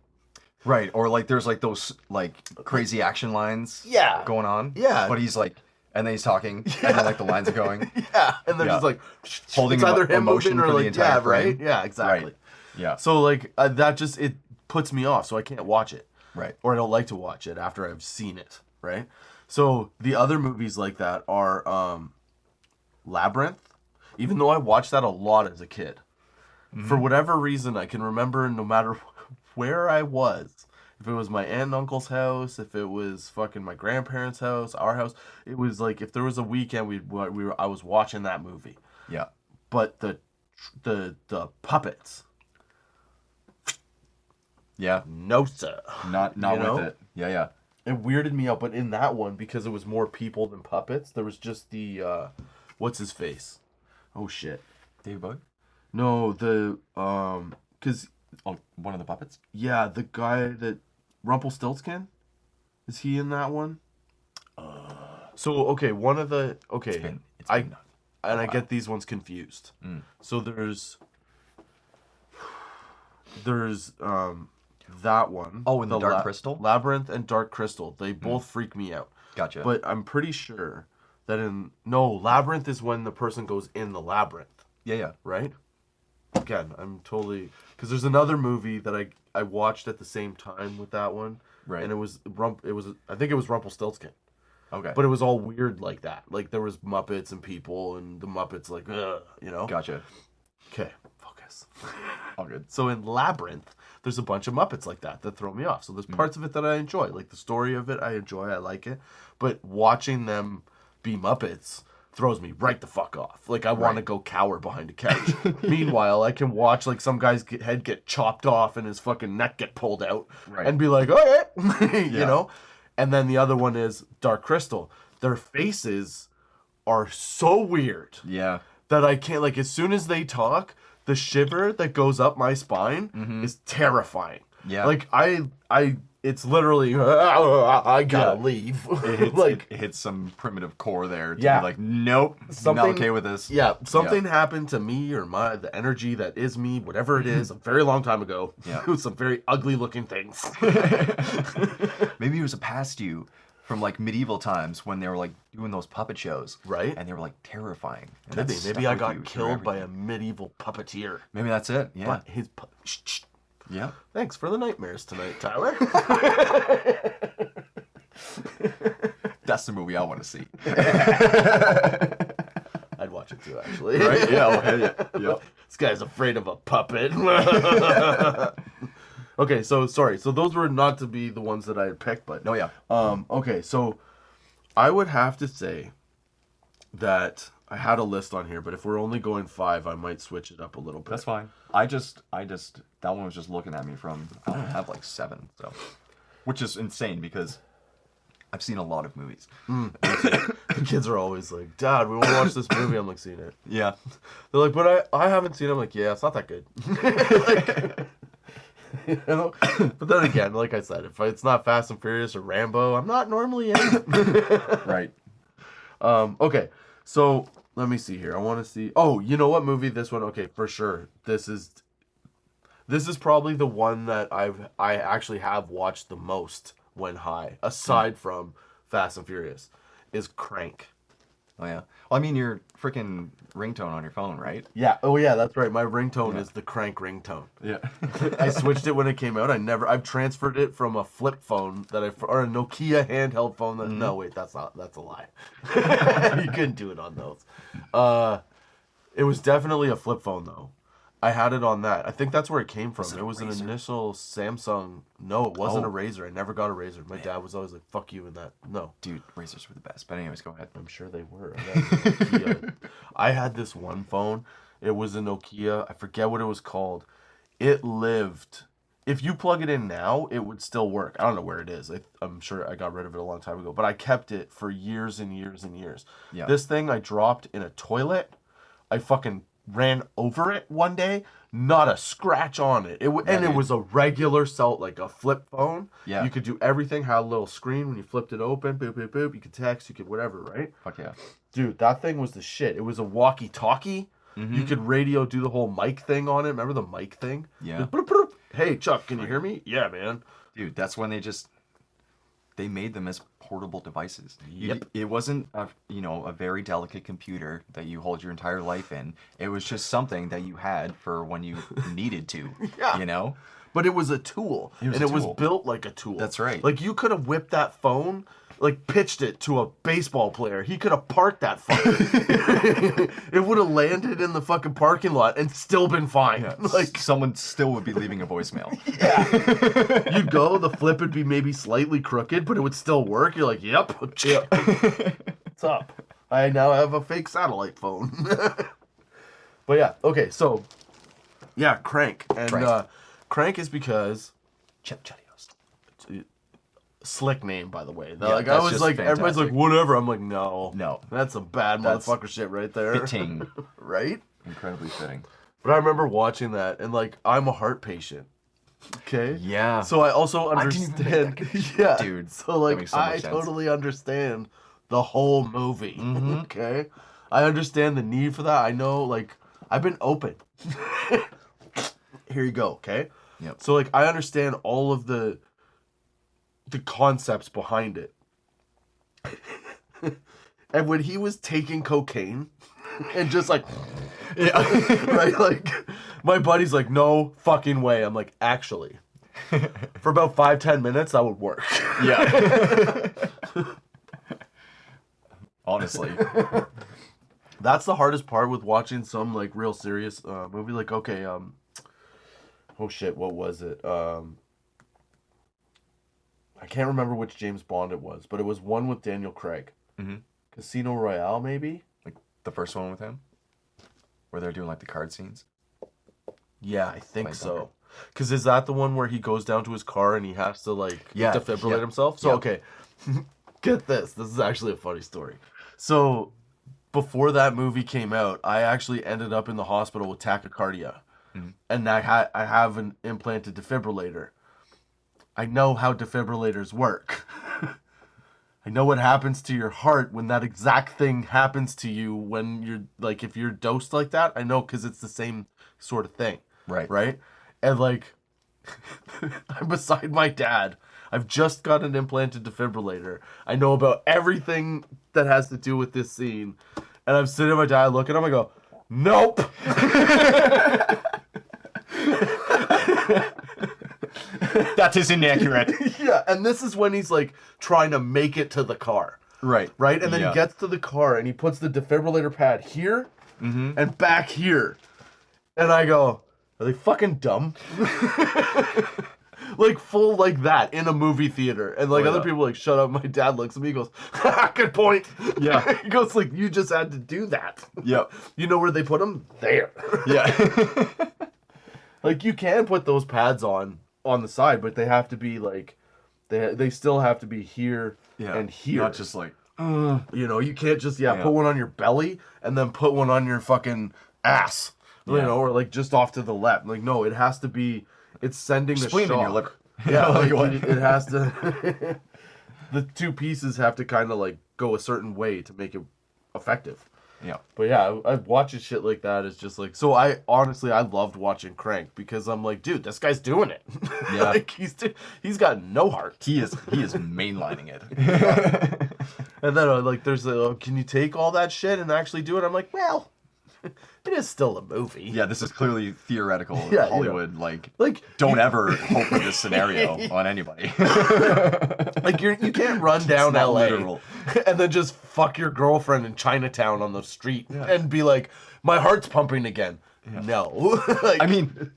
Right. Or like there's like those like crazy action lines Yeah. going on. Yeah. But he's like, and then he's talking, and then like the lines are going. Yeah, and they're Yeah. just like Holding it's either him emotion moving or for the like entire frame. right, yeah, exactly. Right. Yeah. So like that just it puts me off, so I can't watch it. Right. Or I don't like to watch it after I've seen it, right? So the other movies like that are Labyrinth, even though I watched that a lot as a kid. For whatever reason, I can remember no matter where I was, if it was my aunt and uncle's house, if it was fucking my grandparents' house, our house, it was like if there was a weekend I was watching that movie. Yeah. But the puppets, Yeah. no sir. Not You with know? it. Yeah. Yeah. It weirded me out, but in that one, because it was more people than puppets, there was just the what's his face? Oh shit. David Bowie. No, because Oh, one of the puppets. yeah, the guy that Rumpelstiltskin, is he in that one? So okay, one of the okay, It's been I get these ones confused. So there's that one. Oh, and the Dark Crystal? Labyrinth and Dark Crystal. They both freak me out. Gotcha. But I'm pretty sure that Labyrinth is when the person goes in the labyrinth, yeah. right? Again, I'm totally because there's another movie that I watched at the same time with that one, Right. And it was I think it was Rumpelstiltskin, Okay. but it was all weird like that. Like there was Muppets and people, and the Muppets like, you know. Gotcha. Okay, focus. All good. So in Labyrinth, there's a bunch of Muppets like that throw me off. So there's parts of it that I enjoy, like the story of it, I enjoy, I like it, but watching them be Muppets throws me right the fuck off. Like, I want to go cower behind a couch. Meanwhile, I can watch, like, some guy's head get chopped off and his fucking neck get pulled out and be like, oh, yeah, you know? And then the other one is Dark Crystal. Their faces are so weird that I can't, like, as soon as they talk, the shiver that goes up my spine is terrifying. Yeah. Like, it's literally, I gotta leave. It hits some primitive core there to be like, nope, I'm not okay with this. Yeah, something happened to me or the energy that is me, whatever it is, a very long time ago. Yeah. It was some very ugly looking things. Maybe it was a past you from like medieval times when they were like doing those puppet shows. Right. And they were like terrifying. Maybe I got killed by a medieval puppeteer. Maybe that's it. Yeah. But his yeah. Thanks for the nightmares tonight, Tyler. That's the movie I want to see. I'd watch it too, actually. Right? Yeah. This guy's afraid of a puppet. Okay, so sorry. So those were not to be the ones that I had picked, but okay, so I would have to say that I had a list on here, but if we're only going 5, I might switch it up a little bit. That's fine. I just that one was just looking at me from, I only have like 7, so, which is insane because I've seen a lot of movies. The kids are always like, Dad, we want to watch this movie. I'm like, seen it. Yeah. They're like, but I haven't seen it. I'm like, yeah, it's not that good. Like, you know? But then again, like I said, if it's not Fast and Furious or Rambo, I'm not normally in it. Right. Okay, so let me see here. I want to see. Oh, you know what movie? This one. Okay, for sure. This is probably the one that I actually have watched the most when high, aside from Fast and Furious, is Crank. Oh yeah. Well, I mean, your freaking ringtone on your phone, right? Yeah. Oh yeah, that's right. My ringtone is the Crank ringtone. Yeah. I switched it when it came out. I've transferred it from a flip phone or a Nokia handheld phone that no wait, that's a lie. You couldn't do it on those. It was definitely a flip phone though. I had it on that. I think that's where it came from. It was an initial Samsung. No, it wasn't a Razor. I never got a Razor. My dad was always like, fuck you and that. No. Dude, Razors were the best. But anyways, go ahead. I'm sure they were. I had this one phone. It was a Nokia. I forget what it was called. It lived. If you plug it in now, it would still work. I don't know where it is. I'm sure I got rid of it a long time ago. But I kept it for years and years and years. Yeah. This thing I dropped in a toilet. I fucking ran over it one day, not a scratch on it. It was a regular like a flip phone. Yeah. You could do everything, had a little screen when you flipped it open, boop, boop, boop. You could text, you could whatever, right? Fuck yeah. Dude, that thing was the shit. It was a walkie-talkie. Mm-hmm. You could radio, do the whole mic thing on it. Remember the mic thing? Yeah. Boop, boop, boop. Hey, Chuck, can you hear me? Yeah, man. Dude, that's when they made them as portable devices. Yep. It wasn't a very delicate computer that you hold your entire life in. It was just something that you had for when you needed to. Yeah. You know? But it was a tool. It was built like a tool. That's right. Like you could have whipped that phone, like pitched it to a baseball player. He could have parked that phone. It would have landed in the fucking parking lot and still been fine. Yeah. Like someone still would be leaving a voicemail. Yeah. You'd go, the flip would be maybe slightly crooked, but it would still work. You're like, yep. What's up? I now have a fake satellite phone. But yeah, okay, so yeah, Crank. And Crank is because Chip Chelios. Slick name, by the way. Like I was like, fantastic. Everybody's like, whatever. I'm like, no, that's a bad motherfucker shit right there. Fitting, right? Incredibly fitting. But I remember watching that, and like, I'm a heart patient. Okay. Yeah. So I also understand. Yeah, dude. So like, I totally understand the whole movie. Mm-hmm. Okay. I understand the need for that. I know, like, I've been open. Here you go. Okay. Yep. So like, I understand all of the concepts behind it. And when he was taking cocaine and just like, right, like my buddy's like, no fucking way. I'm like, actually, for about 5-10 minutes that would work. Yeah. Honestly, that's the hardest part with watching some like real serious movie. Like, okay, oh shit, what was it? I can't remember which James Bond it was, but it was one with Daniel Craig. Mm-hmm. Casino Royale, maybe? The first one with him, where they're doing like the card scenes. Yeah, I think Playing so. poker. Because is that the one where he goes down to his car and he has to like Yeah, defibrillate yeah, himself? So yeah. okay, get this. This is actually a funny story. So before that movie came out, I actually ended up in the hospital with tachycardia, and I have an implanted defibrillator. I know how defibrillators work. I know what happens to your heart when that exact thing happens to you when you're like if you're dosed like that. I know because it's the same sort of thing. Right. Right? And like I'm beside my dad. I've just got an implanted defibrillator. I know about everything that has to do with this scene. And I'm sitting with my dad looking at him, I go, nope. That is inaccurate. Yeah, and this is when he's like trying to make it to the car. Right. Right? And then Yeah. he gets to the car and he puts the defibrillator pad here and back here. And I go, are they fucking dumb? Like full like that in a movie theater. And like Oh, other yeah. people like, shut up. My dad looks at me, he goes, good point. Yeah. He goes like, you just had to do that. Yep. You know where they put them? There. Yeah. Like you can put those pads on the side, but they have to be like, they still have to be here Yeah. and here. Not just like. You know, you can't just Yeah. put one on your belly and then put one on your fucking ass. You Yeah. know, or like just off to the left. Like no, it has to be. It's sending the Spleen shock. in your liver. Yeah, Like, like, what? it has to. The two pieces have to kind of like go a certain way to make it effective. Yeah. But yeah, I watching shit like that is just like so. I honestly loved watching Crank because I'm like, dude, this guy's doing it. Yeah. Like he's got no heart. He is mainlining it. And then like, there's can you take all that shit and actually do it? I'm like, well, it is still a movie. Yeah, this is clearly theoretical Yeah, Hollywood. Like, Like don't ever hope for this scenario on anybody. like you can't run down not LA literal. and then just fuck your girlfriend in Chinatown on the street and be like, my heart's pumping again. No. Like, I mean,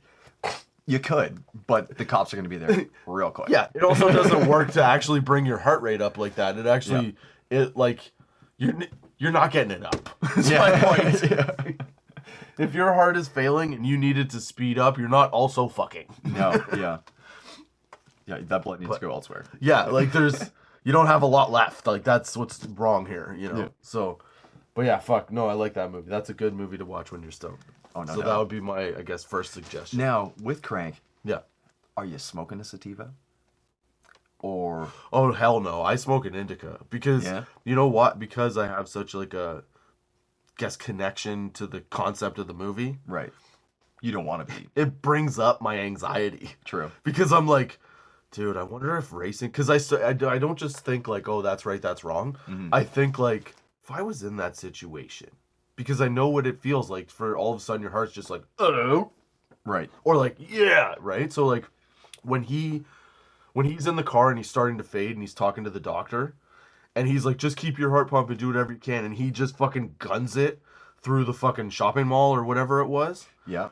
you could, but the cops are going to be there real quick. yeah, it also doesn't work to actually bring your heart rate up like that. It actually, it like, you're not getting it up. That's my point. Yeah. If your heart is failing and you need it to speed up, you're not also fucking. No, yeah. Yeah, that blood needs to go elsewhere. Yeah, like you don't have a lot left. Like that's what's wrong here, you know. Yeah. So, but yeah, fuck. No, I like that movie. That's a good movie to watch when you're stoned. Oh, no So doubt. that would be my, I guess, first suggestion. Now, with Crank, Yeah. are you smoking a sativa? Or, Oh hell no! I smoke an indica because Yeah? you know what? Because I have such like a, guess connection to the concept of the movie. right, you don't want to be. It brings up my anxiety. True. Because I'm like, dude, I wonder if racing. Because I don't just think like, oh, that's right, that's wrong. I think like, if I was in that situation, because I know what it feels like for all of a sudden your heart's just like, oh, Right. or like, yeah, right. So like, when he's in the car and he's starting to fade and he's talking to the doctor, and he's like, just keep your heart pumping, do whatever you can, and he just fucking guns it through the fucking shopping mall or whatever it was. Yeah.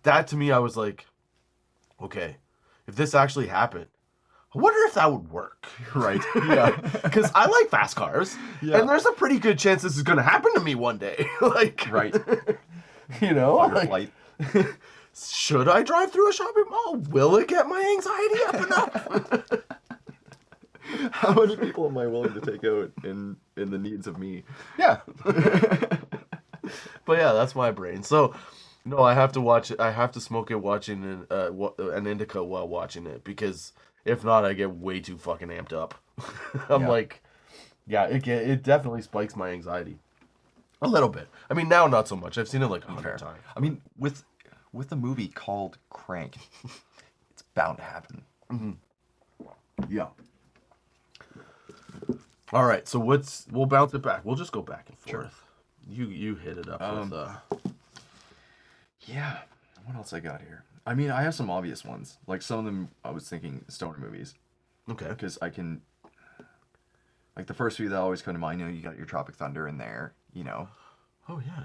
That to me, I was like, okay, if this actually happened, I wonder if that would work. Right. Yeah. Because I like fast cars, Yeah. and there's a pretty good chance this is going to happen to me one day. Like, Right. you know, Fight or like, flight. should I drive through a shopping mall? Will it get my anxiety up enough? How many people am I willing to take out in the needs of me? Yeah. But yeah, that's my brain. So, no, I have to watch it. I have to smoke it watching an indica while watching it, because if not, I get way too fucking amped up. I'm Yeah. like, yeah, it definitely spikes my anxiety. A little bit. I mean, now not so much. I've seen it like 100 times. I mean, with a movie called Crank, it's bound to happen. Yeah. All right, so we'll bounce it back. We'll just go back and forth. You hit it up with Yeah. What else I got here? I mean, I have some obvious ones. Like some of them, I was thinking stoner movies, okay. because I can. Like the first few that always come to mind, you know, you got your Tropic Thunder in there, you know. Oh yeah.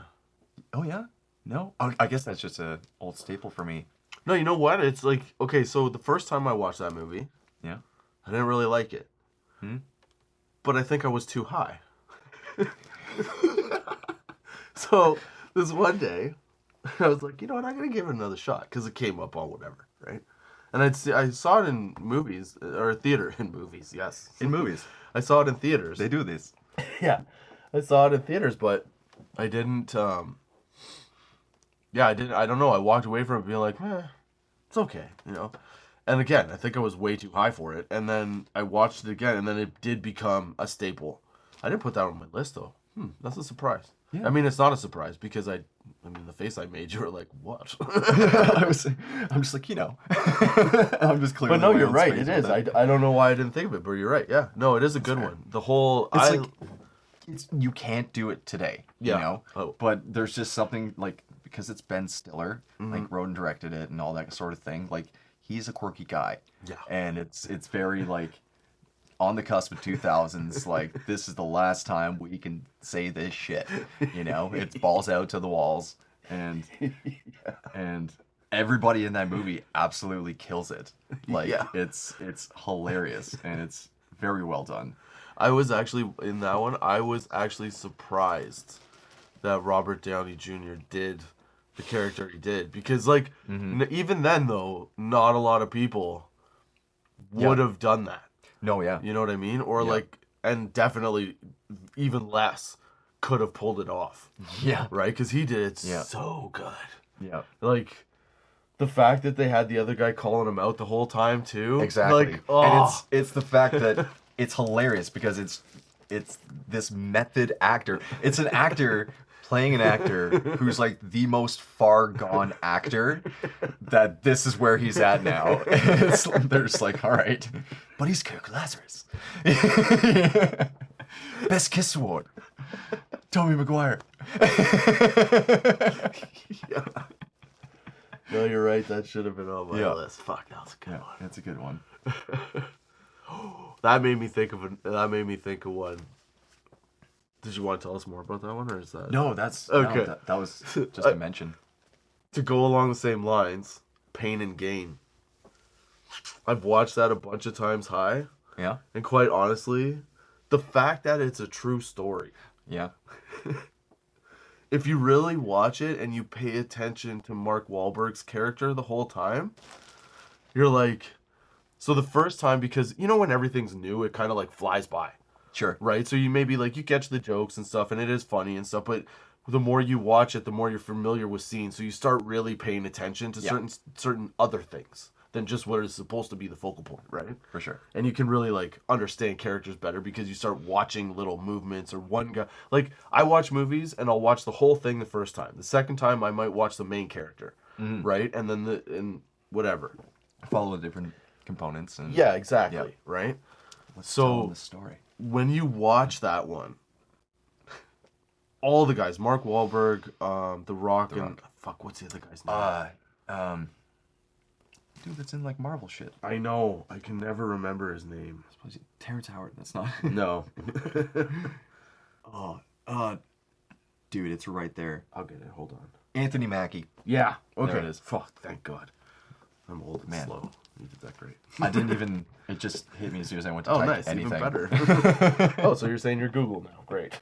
Oh yeah. No, I guess that's just a old staple for me. No, you know what? It's like, okay, so the first time I watched that movie, Yeah. I didn't really like it. But I think I was too high. So this one day, I was like, you know what, I'm gonna give it another shot because it came up on whatever, right? And I saw it in movies or theater in movies. Yes, In movies. I saw it in theaters. They do this. Yeah, I saw it in theaters, but I didn't. Yeah, I didn't. I don't know. I walked away from it being like, it's okay, you know. And again, I think I was way too high for it. And then I watched it again, and then it did become a staple. I didn't put that on my list though. That's a surprise. Yeah. I mean, it's not a surprise because I mean, the face I made, you were like, what? I'm just like, you know. I'm just clear. But no, you're right. It is. I don't know why I didn't think of it, but you're right. Yeah. No, it is a good one. The whole. You can't do it today. Yeah. You know. Oh. But there's just something like because it's Ben Stiller, like wrote and directed it and all that sort of thing. Like he's a quirky guy. Yeah. And it's very like on the cusp of 2000s. Like this is the last time we can say this shit. You know, it's balls out to the walls, and and everybody in that movie absolutely kills it. Like it's hilarious and it's very well done. I was actually in that one. I was actually surprised that Robert Downey Jr. did the character he did because, like, even then though, not a lot of people would have done that. No, yeah, you know what I mean, or like, and definitely even less could have pulled it off. Yeah, right, because he did it so good. Yeah, like the fact that they had the other guy calling him out the whole time too. Exactly, like, and it's the fact that. It's hilarious because it's this method actor. It's an actor playing an actor who's like the most far gone actor that this is where he's at now. They're just like, all right, but he's Kirk Lazarus. Best Kiss Award. Tommy Maguire. Yeah. No, you're right. That should have been on my list. Fuck, that was a good one. That's a good one. That made me think of one. Did you want to tell us more about that one, or is that no? That's okay. No, that was just a mention. To go along the same lines, Pain and Gain. I've watched that a bunch of times high. Yeah. And quite honestly, the fact that it's a true story. Yeah. If you really watch it and you pay attention to Mark Wahlberg's character the whole time, you're like. So the first time, because, you know, when everything's new, it kind of like flies by. Sure. Right? So you maybe like, you catch the jokes and stuff, and it is funny and stuff, but the more you watch it, the more you're familiar with scenes. So you start really paying attention to certain other things than just what is supposed to be the focal point, right? For sure. And you can really like understand characters better because you start watching little movements or one guy. Like, I watch movies and I'll watch the whole thing the first time. The second time, I might watch the main character, right? And then and whatever. Follow the different components and exactly, right? Let's tell the story. When you watch that one, all the guys, Mark Wahlberg, The Rock, and fuck, what's the other guy's name? Dude, that's in like Marvel shit. I know, I can never remember his name. Terrence Howard. That's not. No. Dude, it's right there. I'll get it. Hold on. Anthony Mackie. Yeah. Okay. There it is. Fuck. Thank God. I'm old and slow. You did that great. I didn't even. It just hit me as soon as I went to type nice, anything. Even better. Oh, so you're saying you're Google now? Great.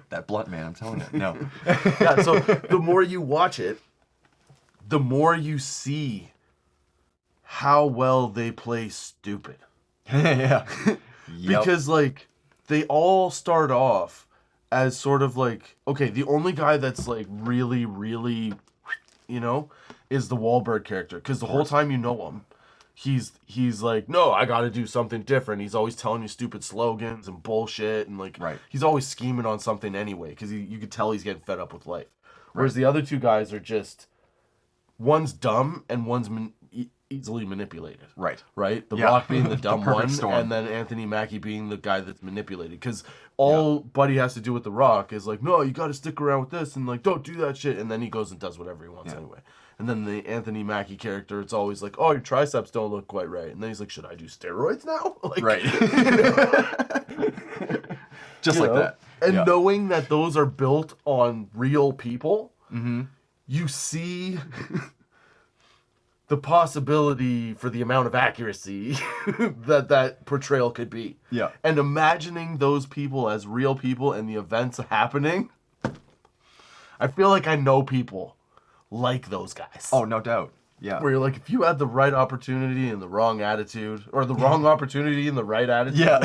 That blunt man, I'm telling you. No. Yeah. So the more you watch it, the more you see how well they play stupid. Yeah. Because like they all start off as sort of like, okay, the only guy that's like really, really, you know, is the Wahlberg character. Because the whole time you know him, he's like, no, I got to do something different. He's always telling you stupid slogans and bullshit, and like, he's always scheming on something anyway. Because you could tell he's getting fed up with life. Whereas the other two guys are just, one's dumb and one's easily manipulated. Right. The Rock being the dumb one, and then Anthony Mackie being the guy that's manipulated. Because all Buddy has to do with the Rock is like, no, you got to stick around with this, and like, don't do that shit. And then he goes and does whatever he wants anyway. And then the Anthony Mackie character, it's always like, oh, your triceps don't look quite right. And then he's like, should I do steroids now? Like, Just like that. And knowing that those are built on real people, you see the possibility for the amount of accuracy that portrayal could be. Yeah. And imagining those people as real people and the events happening, I feel like I know people like those guys. Oh, no doubt. Yeah. Where you're like, if you had the right opportunity and the wrong attitude, or the wrong opportunity and the right attitude, Yeah.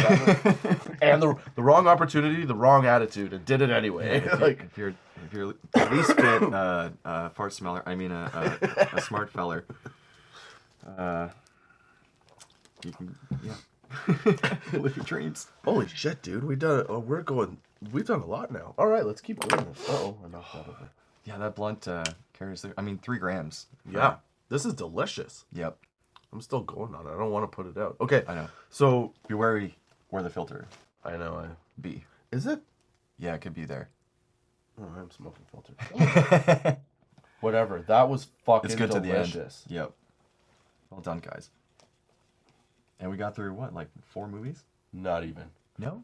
and the wrong opportunity, the wrong attitude, and did it anyway. If you're the least bit fart smeller, I mean a smart feller, you can live your dreams. Holy shit, dude, we've done a lot now. All right, let's keep doing this. Uh-oh, I knocked that over. Yeah, that blunt carries 3 grams. Yeah, this is delicious. Yep. I'm still going on it. I don't want to put it out. Okay, I know. So Be wary where the filter I know. be. Is it? Yeah, it could be there. Oh, I'm smoking filter. Whatever. That was fucking It's good delicious. to the end. Yep. Well done, guys. And we got through what, like 4 movies? Not even. No.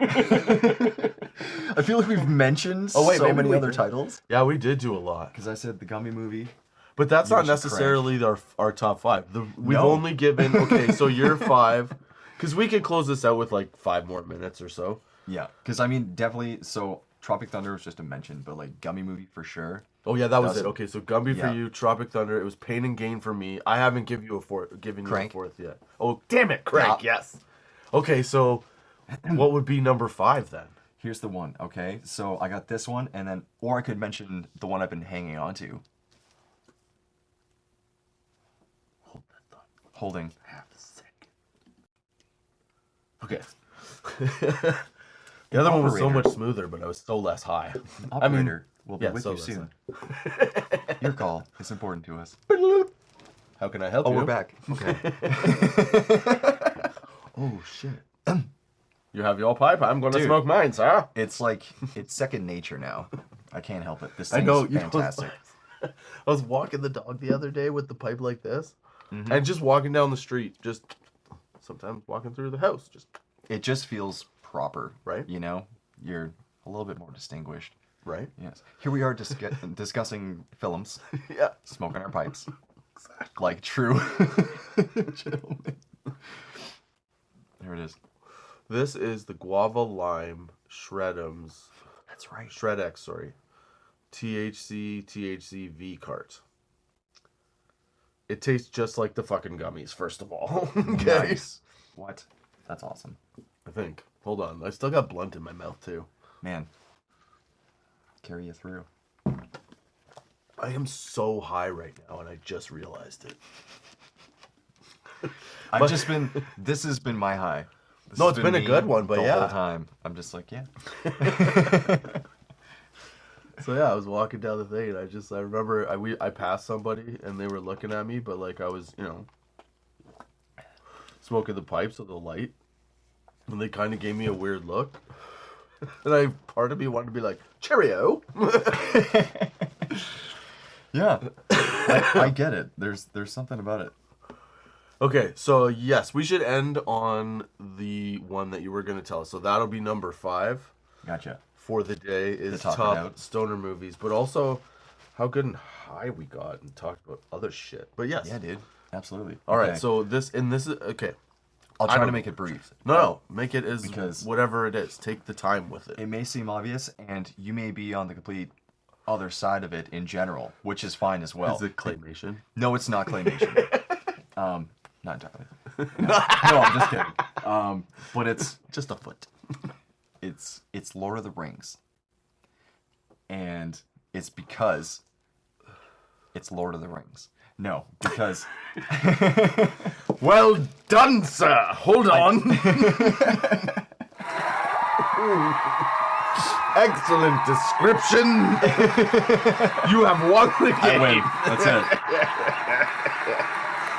I feel like we've mentioned so many other titles. Yeah, we did do a lot. Because I said the gummy movie. But that's You not should necessarily our top 5. We've No. only given... Okay, so you're 5. Because we could close this out with like 5 more minutes or so. Yeah. Because, definitely... So, Tropic Thunder was just a mention, but, like, gummy movie for sure. Oh, yeah, that was it. Doesn't- Okay, so Gumby for Yeah. you, Tropic Thunder. It was Pain and Gain for me. I haven't given you a fourth yet. Oh, damn it, Crank, Yeah. yes. Okay, so what would be number 5 then? Here's the one, okay? So, I got this one, and then... Or I could mention the one I've been hanging on to. Hold that thought. Holding. Half a second. Okay. The other one was so much smoother, but I was so less high. Operator will be yeah, with so you that's soon. Your call is important to us. How can I help Oh, you? we're back. Okay. Oh, shit. You have your pipe? I'm going to Dude. smoke mine, sir. It's second nature now. I can't help it. This I thing's know. fantastic. I was walking the dog the other day with the pipe like this. And just walking down the street. Just sometimes walking through the house. It just feels proper. Right. You know? You're a little bit more distinguished. Right? Yes. Here we are discussing films, Yeah. smoking our pipes. Like true gentlemen. There it is. This is the Guava Lime Shredums. That's right. Shred-X, sorry. THC V cart. It tastes just like the fucking gummies, first of all. Okay. Nice. What? That's awesome. I think. Hold on. I still got blunt in my mouth, too. Man. Carry you through. I am so high right now, and I just realized it. This has been my high. This No, has it's been a me good one, but the yeah. whole time. I'm just like, yeah. So yeah, I was walking down the thing, and I remember I passed somebody, and they were looking at me, but like I was, smoking the pipes with the light, and they kind of gave me a weird look, and part of me wanted to be like, cheerio. Yeah. I get it. There's something about it. Okay, so yes, we should end on the one that you were going to tell us. So that'll be number 5 Gotcha. for the day is top it top out. stoner movies, but also how good and high we got and talked about other shit. But yes. Yeah, dude. Absolutely. All right, Okay. so this is okay. I'll I try to don't- make it brief. No, make it as Because- whatever it is. Take the time with it. It may seem obvious, and you may be on the complete other side of it in general, which is fine as well. Is it claymation? No, it's not claymation. Not entirely. No, I'm just kidding. But it's Just a foot. it's Lord of the Rings, and it's because it's Lord of the Rings. No, because Well done, sir. Hold on. Excellent description. You have won the I game. win. That's it.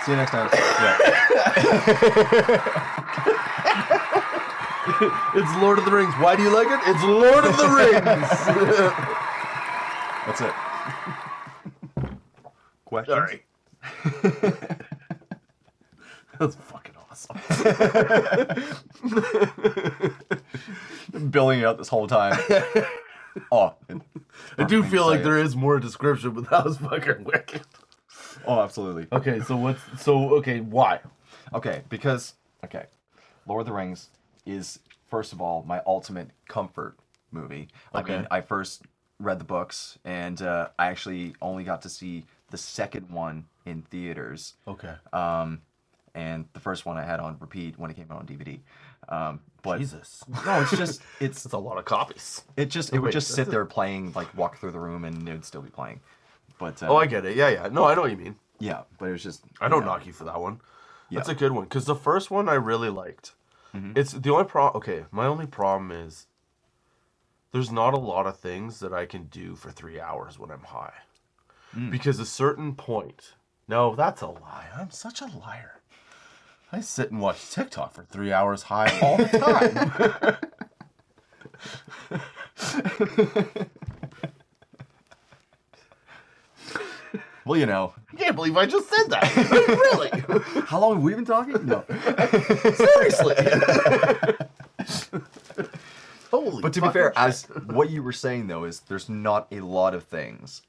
See you next time. Yeah. It's Lord of the Rings. Why do you like it? It's Lord of the Rings. That's it. Questions? Sorry. That's fucking awesome. Been billing it out this whole time. Oh, I do feel like there is more description, but that was fucking wicked. Oh, absolutely. Okay, okay, why? Okay, because Lord of the Rings is first of all my ultimate comfort movie. Okay. I mean, I first read the books, and I actually only got to see the second one in theaters. Okay. And the first one I had on repeat when it came out on DVD. But Jesus. no, it's just That's a lot of copies. it would just sit there playing, like walk through the room, and it would still be playing. But Oh, I get it. Yeah. No, I know what you mean. yeah, but it was just I don't knock you for that one. Yeah. That's a good one because the first one I really liked. Mm-hmm. It's the only problem. Okay, my only problem is there's not a lot of things that I can do for 3 hours when I'm high. Because a certain point. No, that's a lie. I'm such a liar. I sit and watch TikTok for 3 hours high all the time. Well, you know. I can't believe I just said that. Like, really? How long have we been talking? No. Seriously. Holy But to be fucking fair, shit. as what you were saying though is there's not a lot of things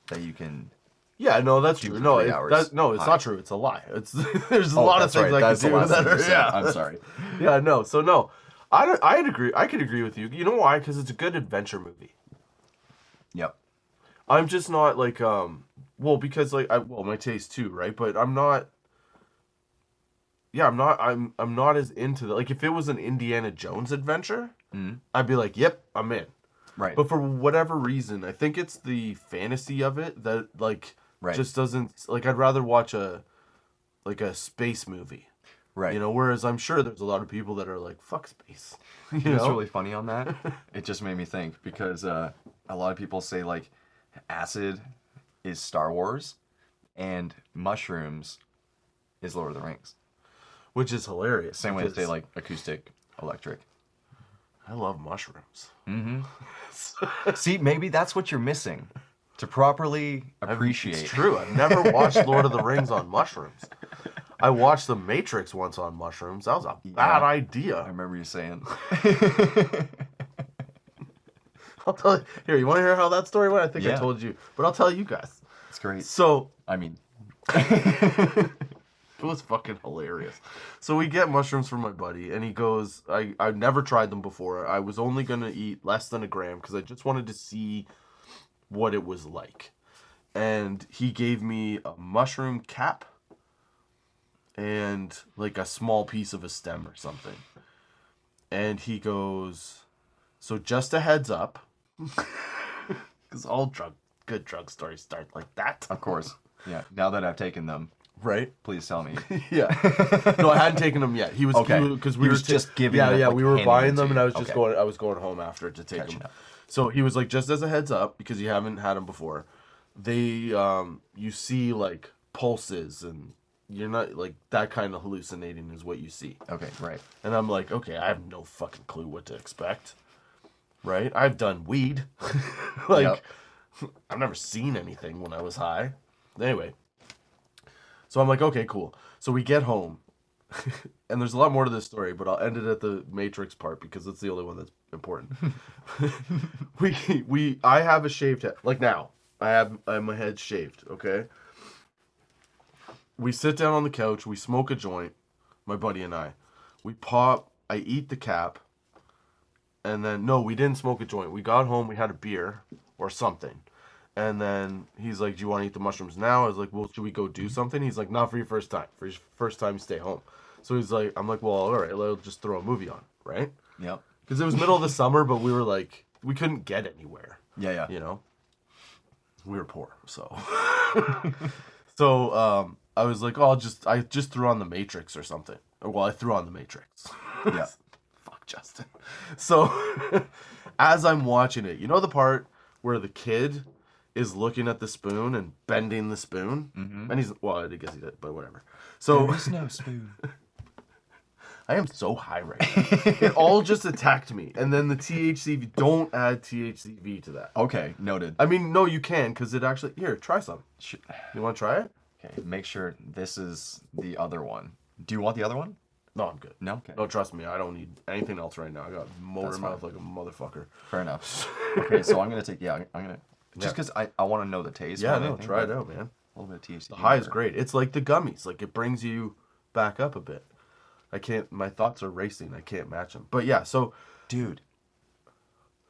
that you can. Yeah, no, that's true. No, 3 hours it's not true. It's a lie. It's there's a lot of that's things right. I That's can the do last that thing you are said. yeah. I'm sorry. Yeah, no. So no, I'd agree. I could agree with you. You know why? Because it's a good adventure movie. Yep. I'm just not like well because like my taste too, right? But I'm not. Yeah, I'm not as into the like if it was an Indiana Jones adventure, I'd be like, yep, I'm in. Right. But for whatever reason, I think it's the fantasy of it that like just doesn't like. I'd rather watch a space movie, Right. You know. Whereas I'm sure there's a lot of people that are like, fuck space. You know what's know? really funny on that? It just made me think because a lot of people say like acid is Star Wars and mushrooms is Lord of the Rings. Which is hilarious. Same way they say because like acoustic, electric. I love mushrooms. See, maybe that's what you're missing to properly appreciate. It's true. I've never watched Lord of the Rings on mushrooms. I watched The Matrix once on mushrooms. That was a bad I idea. remember you saying. I'll tell you. Here, you want to hear how that story went? I think I Yeah. told you, but I'll tell you guys. It's great. So I mean, it was fucking hilarious. So we get mushrooms from my buddy, and he goes, I've never tried them before. I was only going to eat less than a gram because I just wanted to see what it was like. And he gave me a mushroom cap and like a small piece of a stem or something. And he goes, so just a heads up, because all good drug stories start like that. of course. Yeah. Now that I've taken them, Right? please tell me. Yeah. No, I hadn't taken them yet. He was Okay. because He we were was just giving Yeah, them, yeah. like, We were handing buying them them, to and you. I was going home after to take Catching them. up. So he was like, just as a heads up, because you haven't had them before, they you see like pulses, and you're not like that kind of hallucinating is what you see. Okay, right. And I'm like, okay, I have no fucking clue what to expect. Right? I've done weed. Like, I've never seen anything when I was high. Anyway. So I'm like, okay, cool. So we get home. And there's a lot more to this story, but I'll end it at the Matrix part because it's the only one that's important. I have a shaved head. Like now. I have my head shaved, okay? We sit down on the couch, we smoke a joint, my buddy and I. We pop, I eat the cap, and then, no, we didn't smoke a joint. We got home, we had a beer or something. And then he's like, do you want to eat the mushrooms now? I was like, well, should we go do something? He's like, not for your first time. For your first time, stay home. So he's like, I'm like, well, all right, let's just throw a movie on, right? Yep. Because it was middle of the summer, but we were like, we couldn't get anywhere. Yeah. You know? We were poor, so. So, I was like, oh, I just threw on The Matrix or something. Well, I threw on The Matrix. Yeah. Fuck Justin. So, as I'm watching it, you know the part where the kid is looking at the spoon and bending the spoon? Mm-hmm. And well, I guess he did, but whatever. So, There is no spoon. I am so high right now. It all just attacked me. And then the THCV, don't add THCV to that. Okay, noted. I mean, no, you can, because it actually, here, try some. You want to try it? Okay, make sure this is the other one. Do you want the other one? No, I'm good. No? Okay. No, trust me, I don't need anything else right now. I got motor That's mouth fine. like a motherfucker. Fair enough. Okay, so I'm going to take, I'm going to, just because I want to know the taste. Yeah, more than no, anything, try it but out, man. A little bit of THC. The high is great. It's like the gummies. Like, it brings you back up a bit. My thoughts are racing. I can't match them. But yeah, so. Dude,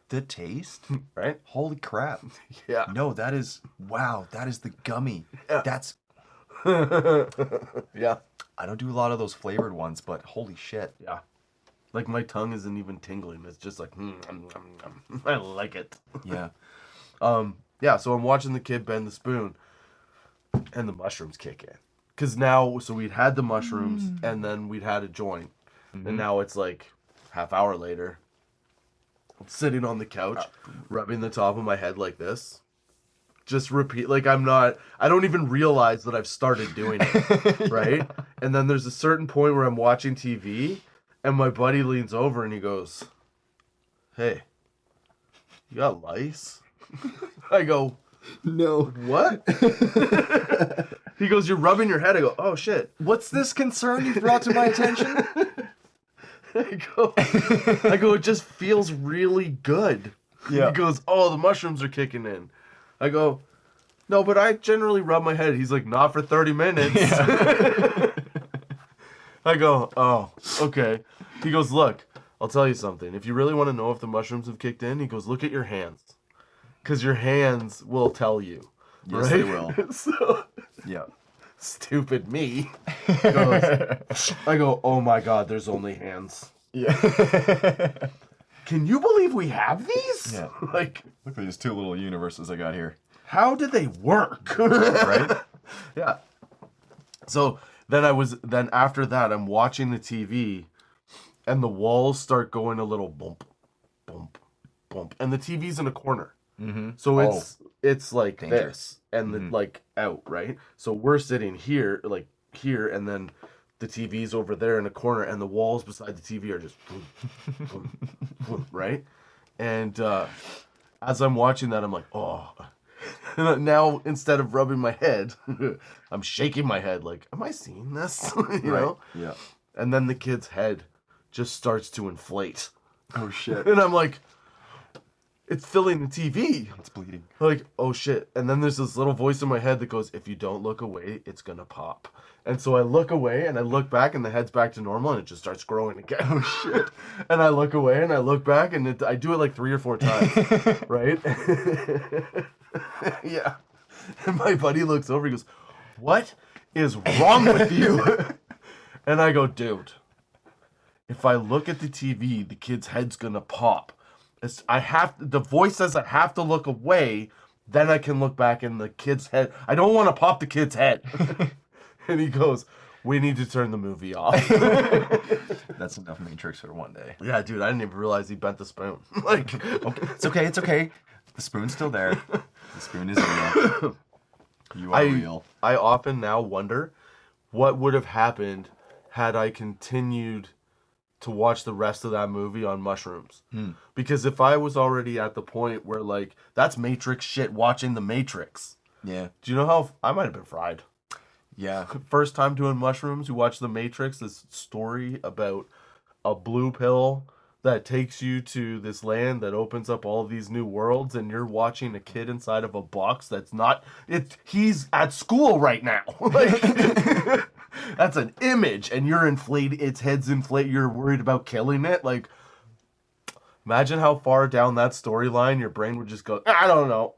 the taste, right? Holy crap. Yeah. No, that is the gummy. Yeah. That's. Yeah. I don't do a lot of those flavored ones, but holy shit. Yeah. Like, my tongue isn't even tingling. It's just like, I like it. Yeah. Yeah, so I'm watching the kid bend the spoon, and the mushrooms kick in. Because now, so we'd had the mushrooms, and then we'd had a joint. And now it's like half hour later. I'm sitting on the couch, rubbing the top of my head like this. Just repeat, like I don't even realize that I've started doing it, right? And then there's a certain point where I'm watching TV, and my buddy leans over and he goes, "Hey, you got lice?" I go, No. "What?" He goes, "You're rubbing your head." I go, "Oh shit." What's this concern you brought to my attention? I go, "It just feels really good." Yeah. He goes, "Oh, the mushrooms are kicking in." I go, "No, but I generally rub my head." He's like, "Not for 30 minutes." Yeah. I go, "Oh, okay." He goes, "Look, I'll tell you something. If you really want to know if the mushrooms have kicked in," he goes, "look at your hands. Because your hands will tell you." Yes, right? they will. So, Yeah. stupid me. I go, "Oh my God, there's only hands." Yeah. Can you believe we have these? Yeah. Like, Look at these two little universes I got here. how do they work? Right? Yeah. So then after that, I'm watching the TV, and the walls start going a little bump, bump, bump, and the TV's in a corner. Mm-hmm. So it's like Dangerous. this, and then like out, right? So we're sitting here, like here, and then the TV's over there in a corner, and the walls beside the TV are just boom, boom, boom, right? And as I'm watching that, I'm like, oh. Now, instead of rubbing my head, I'm shaking my head like, am I seeing this? you know? Yeah. And then the kid's head just starts to inflate. Oh shit. And I'm like, it's filling the TV. It's bleeding. Like, oh shit. And then there's this little voice in my head that goes, if you don't look away, it's gonna pop. And so I look away and I look back and the head's back to normal and it just starts growing again. Oh shit. And I look away and I look back and I do it like 3 or 4 times. Right? Yeah. And my buddy looks over, he goes, "What is wrong with you?" And I go, "Dude, if I look at the TV, the kid's head's gonna pop. The voice says I have to look away, then I can look back in the kid's head. I don't want to pop the kid's head." And he goes, "We need to turn the movie off." That's enough Matrix for one day. Yeah, dude, I didn't even realize he bent the spoon. Like, okay, it's okay. The spoon's still there. The spoon is real. You are real. I often now wonder what would have happened had I continued to watch the rest of that movie on mushrooms. Because if I was already at the point where, like, that's Matrix shit, watching the Matrix. Yeah. Do you know how I might have been fried? Yeah. First time doing mushrooms, you watch the Matrix, this story about a blue pill that takes you to this land that opens up all these new worlds, and you're watching a kid inside of a box that's not, he's at school right now. Like, that's an image, and you're inflated, its head's inflated, you're worried about killing it. Like, imagine how far down that storyline your brain would just go, I don't know.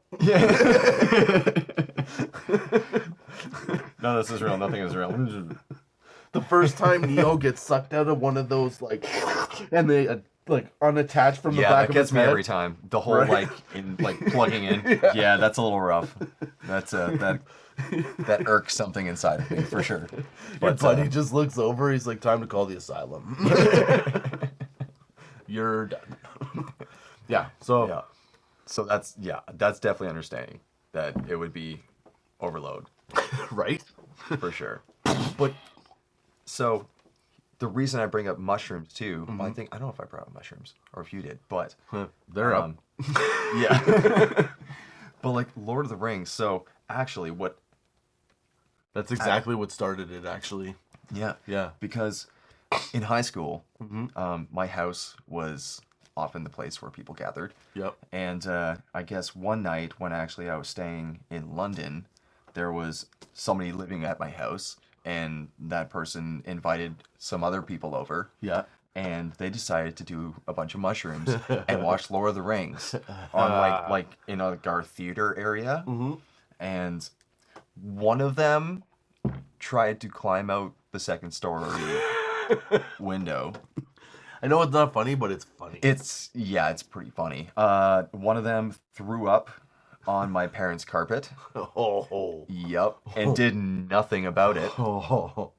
No, this is real. Nothing is real. The first time Neo gets sucked out of one of those, like, and they like unattached from the back of his head. Yeah, that gets me every time. The whole right? plugging in. Yeah, that's a little rough. That's that irks something inside of me for sure. But buddy just looks over. He's like, "Time to call the asylum." You're done. Yeah. So. Yeah. So that's definitely understanding that it would be overload. Right. For sure. But so the reason I bring up mushrooms too, I don't know if I brought up mushrooms or if you did, but they're up. Yeah. But like Lord of the Rings, so actually that's exactly what started it, actually. Yeah. Yeah. Because in high school, my house was often the place where people gathered. Yep. And I guess one night when actually I was staying in London, there was somebody living at my house, and that person invited some other people over. Yeah. And they decided to do a bunch of mushrooms and watch Lord of the Rings on like in our theater area. Mm-hmm. And one of them tried to climb out the second story window. I know it's not funny, but it's funny. It's pretty funny. One of them threw up on my parents' carpet. Oh. Yep. And did nothing about it. Oh.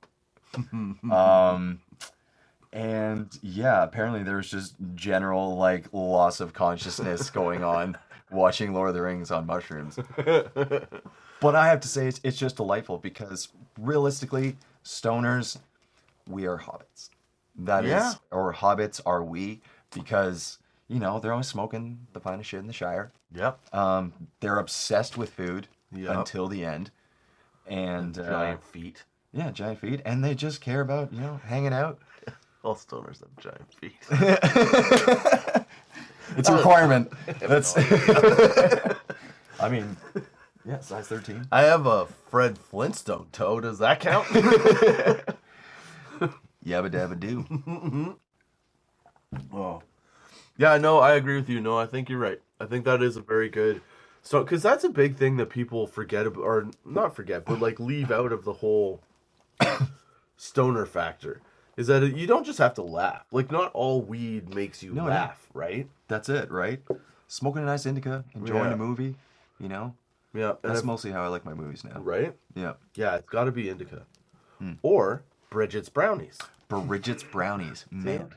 And yeah, apparently there's just general like loss of consciousness going on watching Lord of the Rings on mushrooms. But I have to say it's just delightful because realistically, stoners, we are hobbits. That is, or hobbits are we, because they're always smoking the finest shit in the Shire. Yep. They're obsessed with food Yep. until the end, and giant feet. Yeah, giant feet, and they just care about hanging out. All stoners have giant feet. It's a requirement. That's. I mean, yeah, size 13. I have a Fred Flintstone toe. Does that count? Yabba dabba do. Oh. Yeah, no, I agree with you. No, I think you're right. I think that is a very good. So, because that's a big thing that people forget, or not forget, but like leave out of the whole stoner factor. Is that you don't just have to laugh. Like, not all weed makes you laugh, right? That's it, right? Smoking a nice indica, enjoying Yeah. a movie, Yeah. That's mostly how I like my movies now. Right? Yeah. Yeah, it's got to be indica. Or Bridget's Brownies. Bridget's Brownies. Man. I'm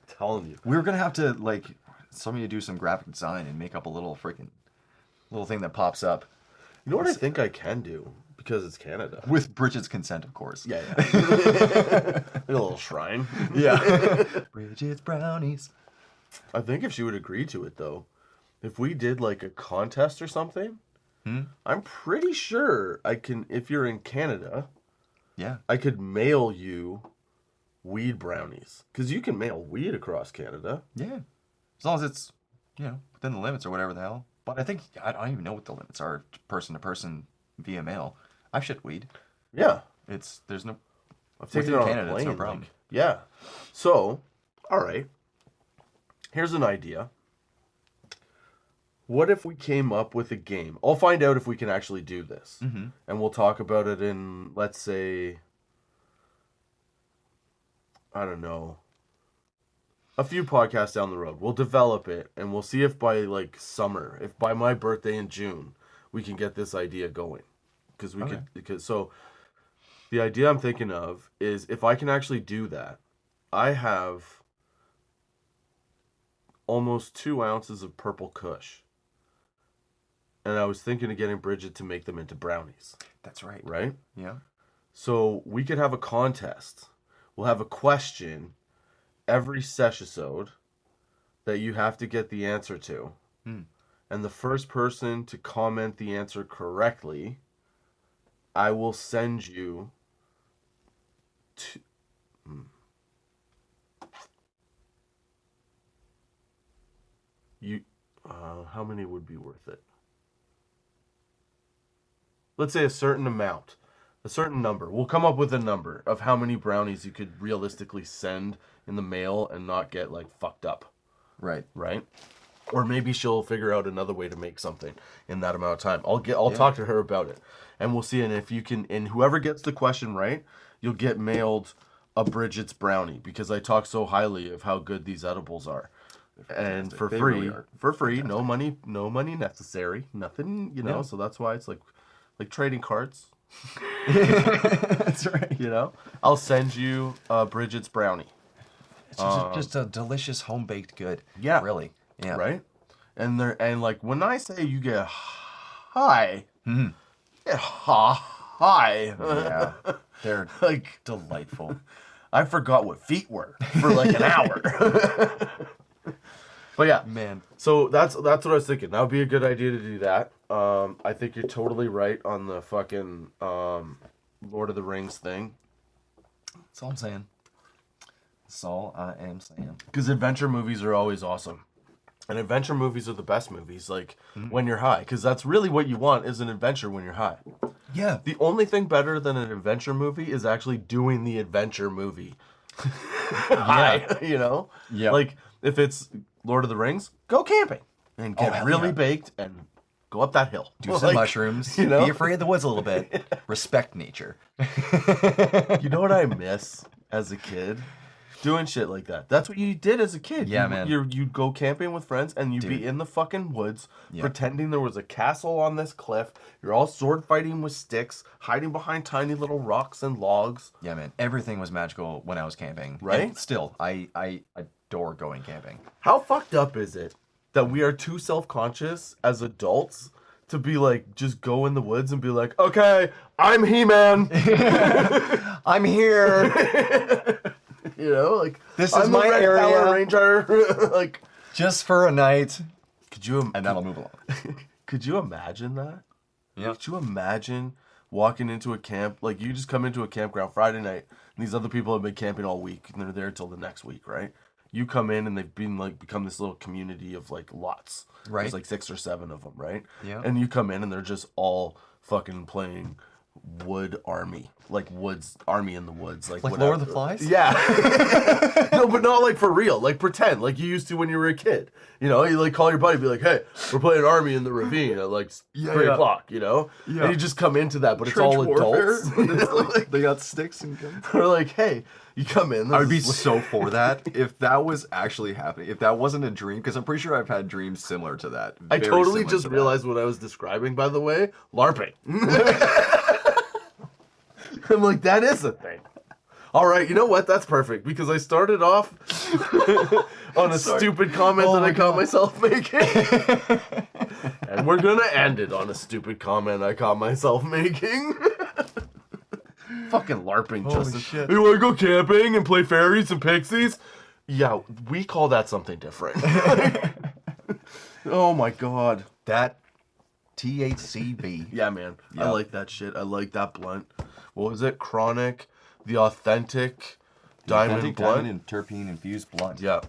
telling you. We were going to have to, like, some of you do some graphic design and make up a little freaking little thing that pops up. You know what I think I can do? Because it's Canada. With Bridget's consent, of course. Yeah. A little shrine. Yeah. Bridget's Brownies. I think if she would agree to it, though, if we did like a contest or something, I'm pretty sure I can, if you're in Canada, I could mail you weed brownies. Because you can mail weed across Canada. Yeah. As long as it's, within the limits or whatever the hell. But I think, I don't even know what the limits are person to person via mail. I've shipped weed. Yeah. There's no, I've taken it on Canada, a plane. it's no problem. Like, yeah. So, all right. Here's an idea. What if we came up with a game? I'll find out if we can actually do this. Mm-hmm. And we'll talk about it in, let's say, I don't know, a few podcasts down the road. We'll develop it, and we'll see if by, like, summer, if by my birthday in June, we can get this idea going. Because we could, so the idea I'm thinking of is if I can actually do that, I have almost 2 ounces of purple kush. And I was thinking of getting Bridget to make them into brownies. That's right. Right? Yeah. So we could have a contest. We'll have a question every session that you have to get the answer to. And the first person to comment the answer correctly, I will send you to... how many would be worth it? Let's say a certain amount. A certain number. We'll come up with a number of how many brownies you could realistically send in the mail and not get, like, fucked up. Right. Right? Or maybe she'll figure out another way to make something in that amount of time. I'll talk to her about it. And we'll see. And if you can, and whoever gets the question right, you'll get mailed a Bridget's brownie, because I talk so highly of how good these edibles are. And for They free, really are. no money necessary, nothing, so that's why it's like trading cards. That's right. I'll send you Bridget's brownie. It's just a delicious home baked good. Yeah. Really. Yeah. Right? And like when I say you get high, get high. Yeah. They're Like, delightful. I forgot what feet were for like an hour. But yeah, Man. so that's what I was thinking. That would be a good idea to do that. I think you're totally right on the fucking Lord of the Rings thing. That's all I'm saying. That's all I am saying. Because adventure movies are always awesome. And adventure movies are the best movies, like, when you're high. Because that's really what you want, is an adventure when you're high. Yeah. The only thing better than an adventure movie is actually doing the adventure movie. You know? Yeah. Like, if it's Lord of the Rings, go camping and get hell really yeah. baked and go up that hill. Do some mushrooms. You know? Be afraid of the woods a little bit. Respect nature. You know what I miss as a kid? Doing shit like that. That's what you did as a kid. Yeah, man. You'd go camping with friends and you'd be in the fucking woods pretending there was a castle on this cliff. You're all sword fighting with sticks, hiding behind tiny little rocks and logs. Yeah, man. Everything was magical when I was camping. Right? And still, I adore going camping. How fucked up is it that we are too self-conscious as adults to be like, just go in the woods and be like, okay, I'm He-Man. I'm here. You know, like, This is I'm the my Red area. Power Ranger. Like, Just for a night. And that'll move along. Could you imagine that? Yeah. Could you imagine walking into a camp, like you just come into a campground Friday night, and these other people have been camping all week, and they're there till the next week, right? You come in and they've been like become this little community of like lots. Right. There's like 6 or 7 of them, right? Yeah. And you come in and they're just all fucking playing Wood Army, like Woods Army in the Woods, like Like whatever. Lord of the Flies? Yeah. No, but not like for real. Like pretend, like you used to when you were a kid. You know, you like call your buddy, be like, "Hey, we're playing Army in the ravine at like 3:00." You know, Yeah. and you just come into that, but it's Trench all warfare. adults. You know, like, They got sticks and guns. we're like, "Hey, you come in." I would be this is- so for that if that was actually happening. If that wasn't a dream, because I'm pretty sure I've had dreams similar to that. I Very totally similar just to that. realized what I was describing. By the way, LARPing. I'm like, that is a thing. All right, you know what? That's perfect because I started off on a stupid comment that I caught myself making. And we're going to end it on a stupid comment I caught myself making. Fucking LARPing, Holy Justin. shit. You want to go camping and play fairies and pixies? Yeah, we call that something different. Oh my God. That THCV. Yeah, man. I Yeah. like that shit. I like that blunt. What was it? Chronic, the authentic diamond Authentic blunt. diamond and terpene infused blunt. Yeah.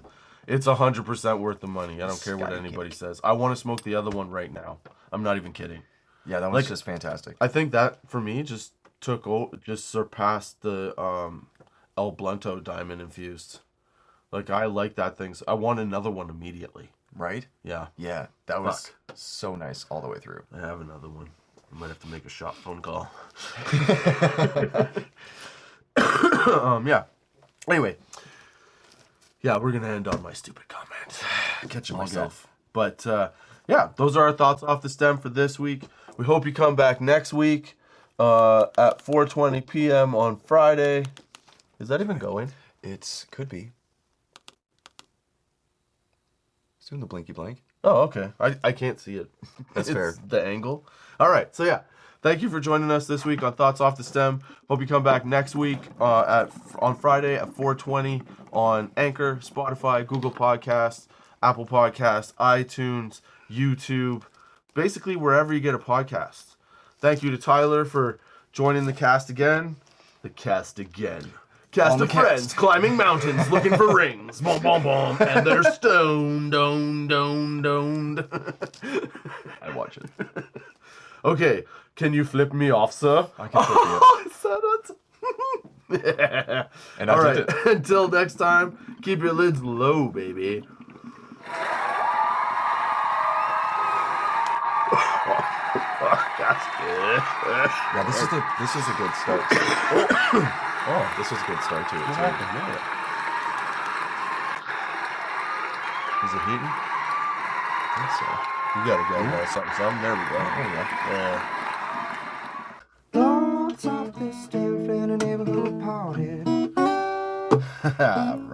It's 100% worth the money. I don't care what Sky anybody kick. says. I want to smoke the other one right now. I'm not even kidding. Yeah, that one's Like- just fantastic. I think that for me just surpassed the El Blunto diamond infused. Like I like that thing. I want another one immediately. Right? Yeah. Yeah, that was so nice all the way through. I have another one. I might have to make a shot phone call. Yeah. Anyway. Yeah, we're going to end on my stupid comment. Catching myself. But, yeah, those are our thoughts off the stem for this week. We hope you come back next week at 4:20 p.m. on Friday. Is that even going? Could be. It's doing the blinky blank. Oh, okay. I can't see it. That's It's fair. The angle. All right. So, yeah. Thank you for joining us this week on Thoughts Off the Stem. Hope you come back next week on Friday at 4:20 on Anchor, Spotify, Google Podcasts, Apple Podcasts, iTunes, YouTube, basically wherever you get a podcast. Thank you to Tyler for joining the cast again. The cast again. Cast On the of friends cast. climbing mountains looking for rings. Boom, boom, boom. And they're stoned, doned. I watch it. Okay, can you flip me off, sir? I can flip you. I said it. And I All did right, it. until next time, keep your lids low, baby. That's good. Yeah, this is a good start. Oh, this was a good start to it. What too. happened there? Is it heating? I think so. You gotta go something. There we go. There you go. Yeah. Thoughts off the stem, friend, a neighborhood party. Right.